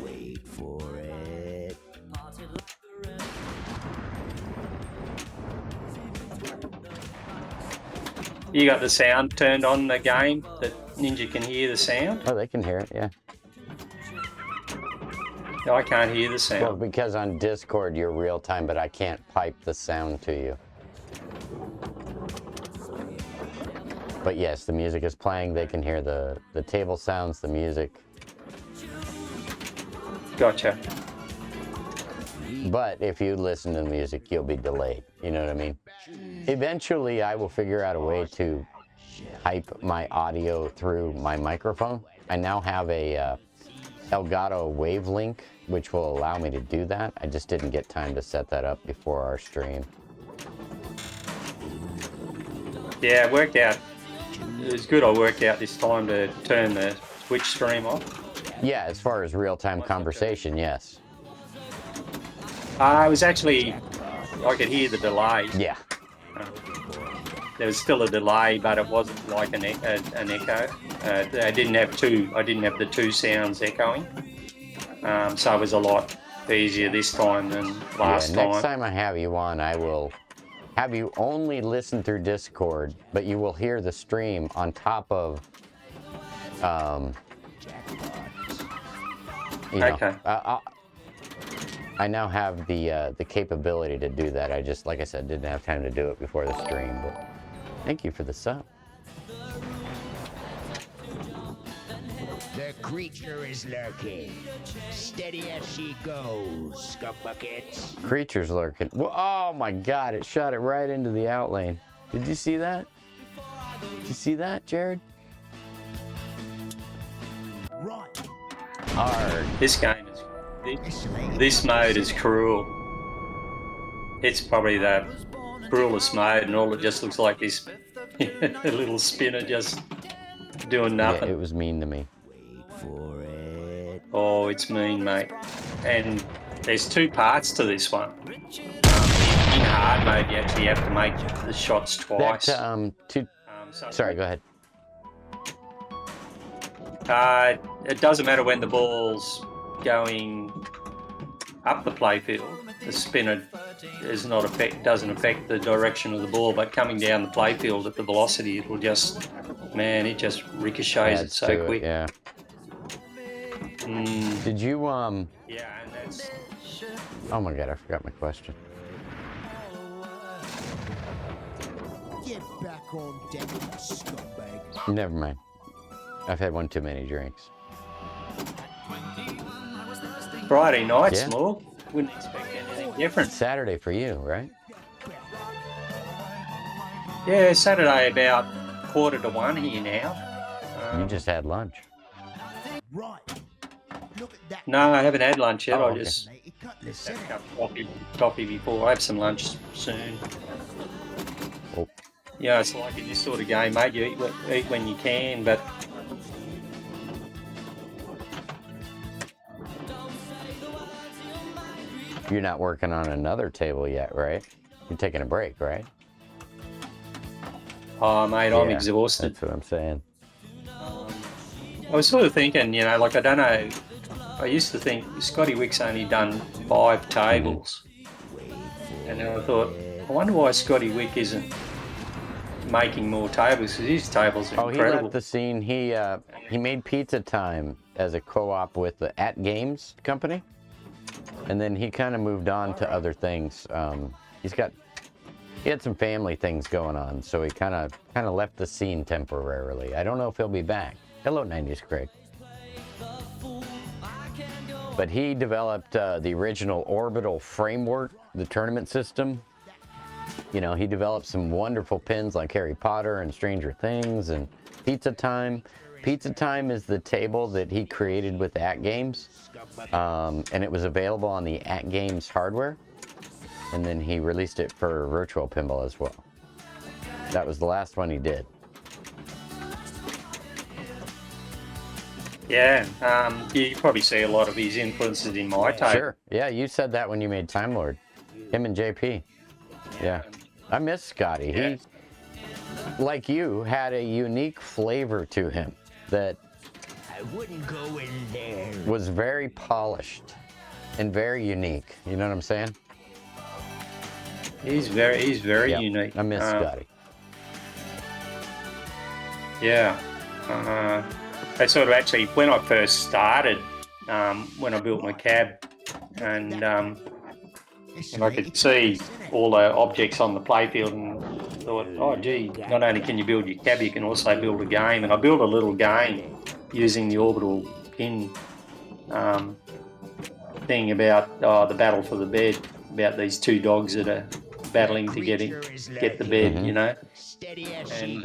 [SPEAKER 9] Wait for it.
[SPEAKER 6] You got the sound turned on the game that Ninja can hear the sound?
[SPEAKER 1] Oh, they can hear it, yeah.
[SPEAKER 6] No, I can't hear the sound.
[SPEAKER 1] Well, because on Discord you're real time, but I can't pipe the sound to you. But yes, the music is playing. They can hear the table sounds, the music.
[SPEAKER 6] Gotcha.
[SPEAKER 1] But if you listen to the music, you'll be delayed. You know what I mean? Eventually, I will figure out a way to pipe my audio through my microphone. I now have a Elgato Wavelink, which will allow me to do that. I just didn't get time to set that up before our stream.
[SPEAKER 6] Yeah, it worked out. It was good I worked out this time to turn the Twitch stream off.
[SPEAKER 1] Yeah, as far as real-time conversation, yes.
[SPEAKER 6] It was actually, I could hear the delay.
[SPEAKER 1] Yeah.
[SPEAKER 6] There was still a delay, but it wasn't like an echo. I didn't have the two sounds echoing. So it was a lot easier this time than last time.
[SPEAKER 1] Next time I have you on, I will have you only listen through Discord, but you will hear the stream on top of, you know,
[SPEAKER 6] Okay.
[SPEAKER 1] I now have the capability to do that. I just, like I said, didn't have time to do it before the stream, but thank you for the sub.
[SPEAKER 9] The creature is lurking. Steady as she goes, scumbuckets.
[SPEAKER 1] Creature's lurking. Well, oh my God, it shot it right into the outlane. Did you see that? Did you see that, Jared? Hard.
[SPEAKER 6] This game is, this mode is cruel. It's probably the cruelest mode, and all it just looks like this a little spinner just doing nothing.
[SPEAKER 1] Yeah, it was mean to me.
[SPEAKER 9] For it.
[SPEAKER 6] Oh, it's mean, mate. And there's two parts to this one. In hard mode, you actually have to make the shots twice.
[SPEAKER 1] Sorry, go ahead.
[SPEAKER 6] It doesn't matter when the ball's going up the playfield. The spinner doesn't affect the direction of the ball, but coming down the playfield at the velocity, it'll just, man, it just ricochets it so quick.
[SPEAKER 1] Yeah. Did you
[SPEAKER 6] Yeah, and that's.
[SPEAKER 1] Oh my God, I forgot my question.
[SPEAKER 7] Get back on deck, scumbag.
[SPEAKER 1] Never mind. I've had one too many drinks.
[SPEAKER 6] Friday night,
[SPEAKER 1] Yeah.
[SPEAKER 6] Small. Wouldn't expect anything different.
[SPEAKER 1] Saturday for you, right?
[SPEAKER 6] Yeah, Saturday about 1:45 here now.
[SPEAKER 1] You just had lunch.
[SPEAKER 7] Right. Look at that.
[SPEAKER 6] No, I haven't had lunch yet.
[SPEAKER 1] Oh,
[SPEAKER 6] I
[SPEAKER 1] okay.
[SPEAKER 6] just
[SPEAKER 7] He cut the
[SPEAKER 6] had a
[SPEAKER 7] center.
[SPEAKER 6] cup of coffee before. I have some lunch soon.
[SPEAKER 1] Oh.
[SPEAKER 6] Yeah, it's like in this sort of game, mate. You eat when you can, but
[SPEAKER 1] You're not working on another table yet, right? You're taking a break, right?
[SPEAKER 6] oh, mate, I'm
[SPEAKER 1] Yeah,
[SPEAKER 6] exhausted.
[SPEAKER 1] That's what I'm saying.
[SPEAKER 6] I was sort of thinking, you know, like I don't know. I used to think Scotty Wick's only done 5 tables, and then I thought, I wonder why Scotty Wick isn't making more tables, because his tables are
[SPEAKER 1] Oh, he
[SPEAKER 6] incredible.
[SPEAKER 1] left the scene. He made Pizza Time as a co-op with the At Games company, and then he kind of moved on to other things. He had some family things going on, so he kind of left the scene temporarily. I don't know if he'll be back. Hello, 90s Craig. But he developed the original Orbital framework, the tournament system. You know, he developed some wonderful pins like Harry Potter and Stranger Things and Pizza Time. Pizza Time is the table that he created with At Games, and it was available on the At Games hardware. And then he released it for Virtual Pinball as well. That was the last one he did.
[SPEAKER 6] Yeah, you probably see a lot of his influences in my tape.
[SPEAKER 1] Sure. Yeah, you said that when you made Time Lord. Him and JP. Yeah. I miss Scotty.
[SPEAKER 6] Yeah.
[SPEAKER 1] He, like you, had a unique flavor to him that was very polished and very unique. You know what I'm saying?
[SPEAKER 6] He's very
[SPEAKER 1] Yep.
[SPEAKER 6] unique.
[SPEAKER 1] I miss Scotty.
[SPEAKER 6] Yeah. I sort of actually, when I first started, when I built my cab, and I could see all the objects on the playfield and thought, oh, gee, not only can you build your cab, you can also build a game. And I built a little game using the orbital pin thing about the battle for the bed, about these two dogs that are battling to get the bed, you know. And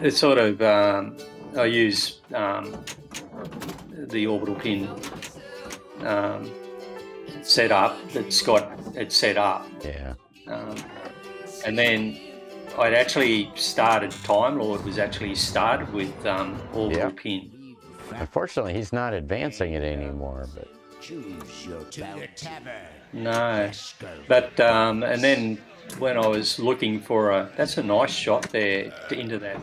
[SPEAKER 6] it's sort of, I use the orbital pin setup that's got it set up.
[SPEAKER 1] Yeah.
[SPEAKER 6] And then I'd actually started, Time Lord was actually started with orbital pin.
[SPEAKER 1] Unfortunately, he's not advancing it anymore, but
[SPEAKER 6] no. But and then when I was looking for that's a nice shot there into that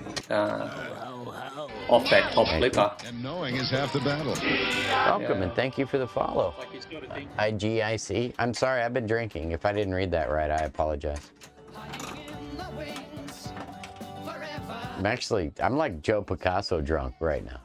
[SPEAKER 6] off that top flipper.
[SPEAKER 11] And knowing is half the battle.
[SPEAKER 1] welcome and thank you for the follow. IGIC. I'm sorry, I've been drinking. If I didn't read that right, I apologize. I'm like Joe Picasso drunk right now.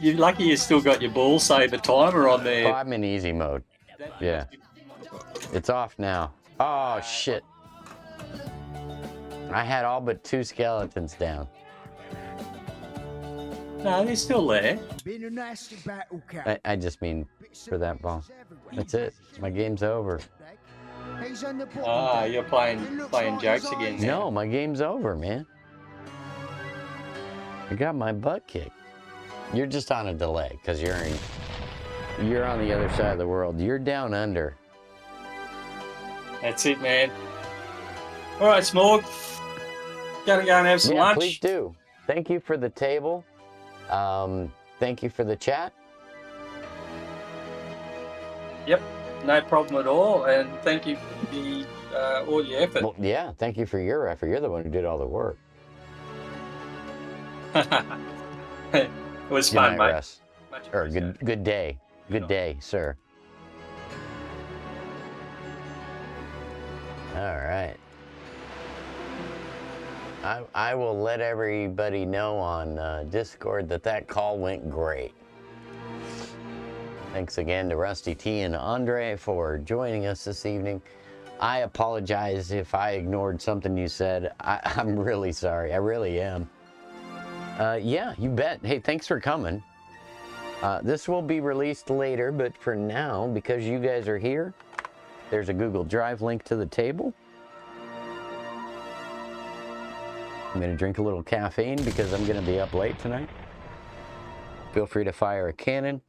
[SPEAKER 6] You're lucky you still got your ball saver timer on there.
[SPEAKER 1] Oh, I'm in easy mode. Yeah. It's off now. Oh, shit. I had all but 2 skeletons down.
[SPEAKER 6] No, they're still there.
[SPEAKER 1] I just mean for that ball. That's it. My game's over.
[SPEAKER 6] Ah, you're playing jokes again.
[SPEAKER 1] No, my game's over, man. I got my butt kicked. You're just on a delay because you're on the other side of the world. You're down under.
[SPEAKER 6] That's it, man. All right, Smorg. Gotta go and have some lunch.
[SPEAKER 1] Please do. Thank you for the table. Thank you for the chat.
[SPEAKER 6] Yep, no problem at all. And thank you for all your effort.
[SPEAKER 1] Well, yeah, thank you for your effort. You're the one who did all the work.
[SPEAKER 6] It was
[SPEAKER 1] Good
[SPEAKER 6] fun,
[SPEAKER 1] night,
[SPEAKER 6] mate.
[SPEAKER 1] Russ. Or good day. Good day, sir. All right. I will let everybody know on Discord that call went great. Thanks again to Rusty T and Andre for joining us this evening. I apologize if I ignored something you said. I'm really sorry. I really am. Yeah, you bet. Hey, thanks for coming. This will be released later, but for now, because you guys are here, there's a Google Drive link to the table. I'm going to drink a little caffeine because I'm going to be up late tonight. Feel free to fire a cannon.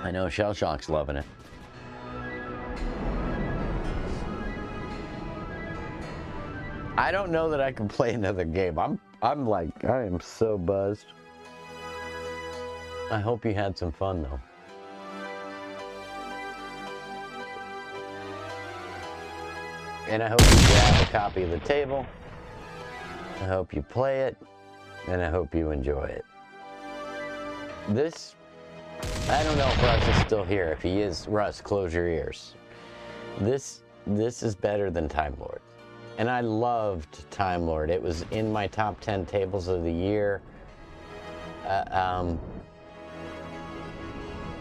[SPEAKER 1] I know Shell Shock's loving it. I don't know that I can play another game. I'm like, I am so buzzed. I hope you had some fun though. And I hope you grab a copy of the table. I hope you play it. And I hope you enjoy it. This, I don't know if Russ is still here. If he is, Russ, close your ears. This is better than Time Lord. And I loved Time Lord. It was in my top 10 tables of the year.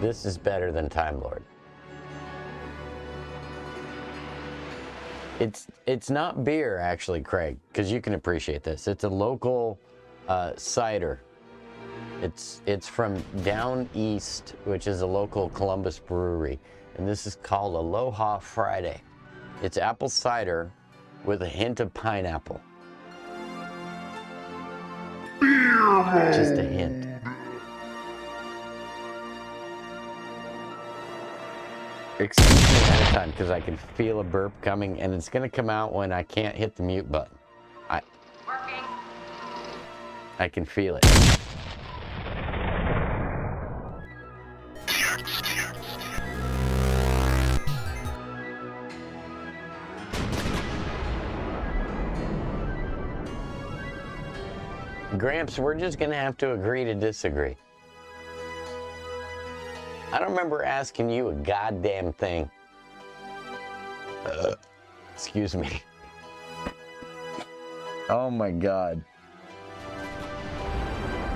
[SPEAKER 1] This is better than Time Lord. It's not beer, actually, Craig, because you can appreciate this. It's a local cider. It's from down east, which is a local Columbus brewery, and this is called Aloha Friday. It's apple cider with a hint of pineapple. Just a hint. Excuse me ahead of time because I can feel a burp coming, and it's going to come out when I can't hit the mute button. I can feel it. Gramps, we're just going to have to agree to disagree. I don't remember asking you a goddamn thing. Excuse me. Oh my God.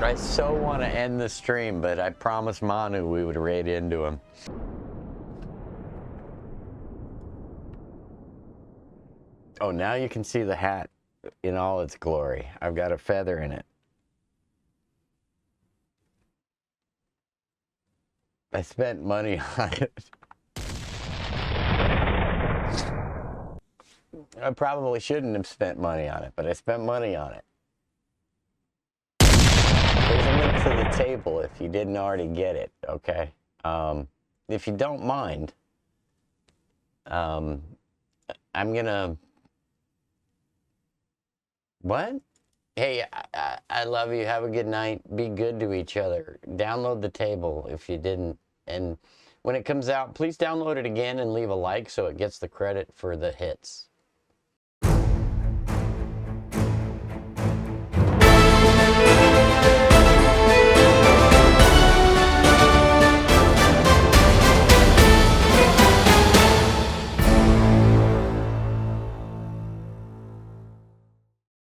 [SPEAKER 1] I so want to end the stream, but I promised Manu we would raid into him. Oh, now you can see the hat in all its glory. I've got a feather in it. I spent money on it. I probably shouldn't have spent money on it, but I spent money on it. There's a link to the table if you didn't already get it, okay? If you don't mind, I'm gonna... What? Hey, I love you. Have a good night. Be good to each other. Download the table if you didn't. And when it comes out, please download it again and leave a like so it gets the credit for the hits.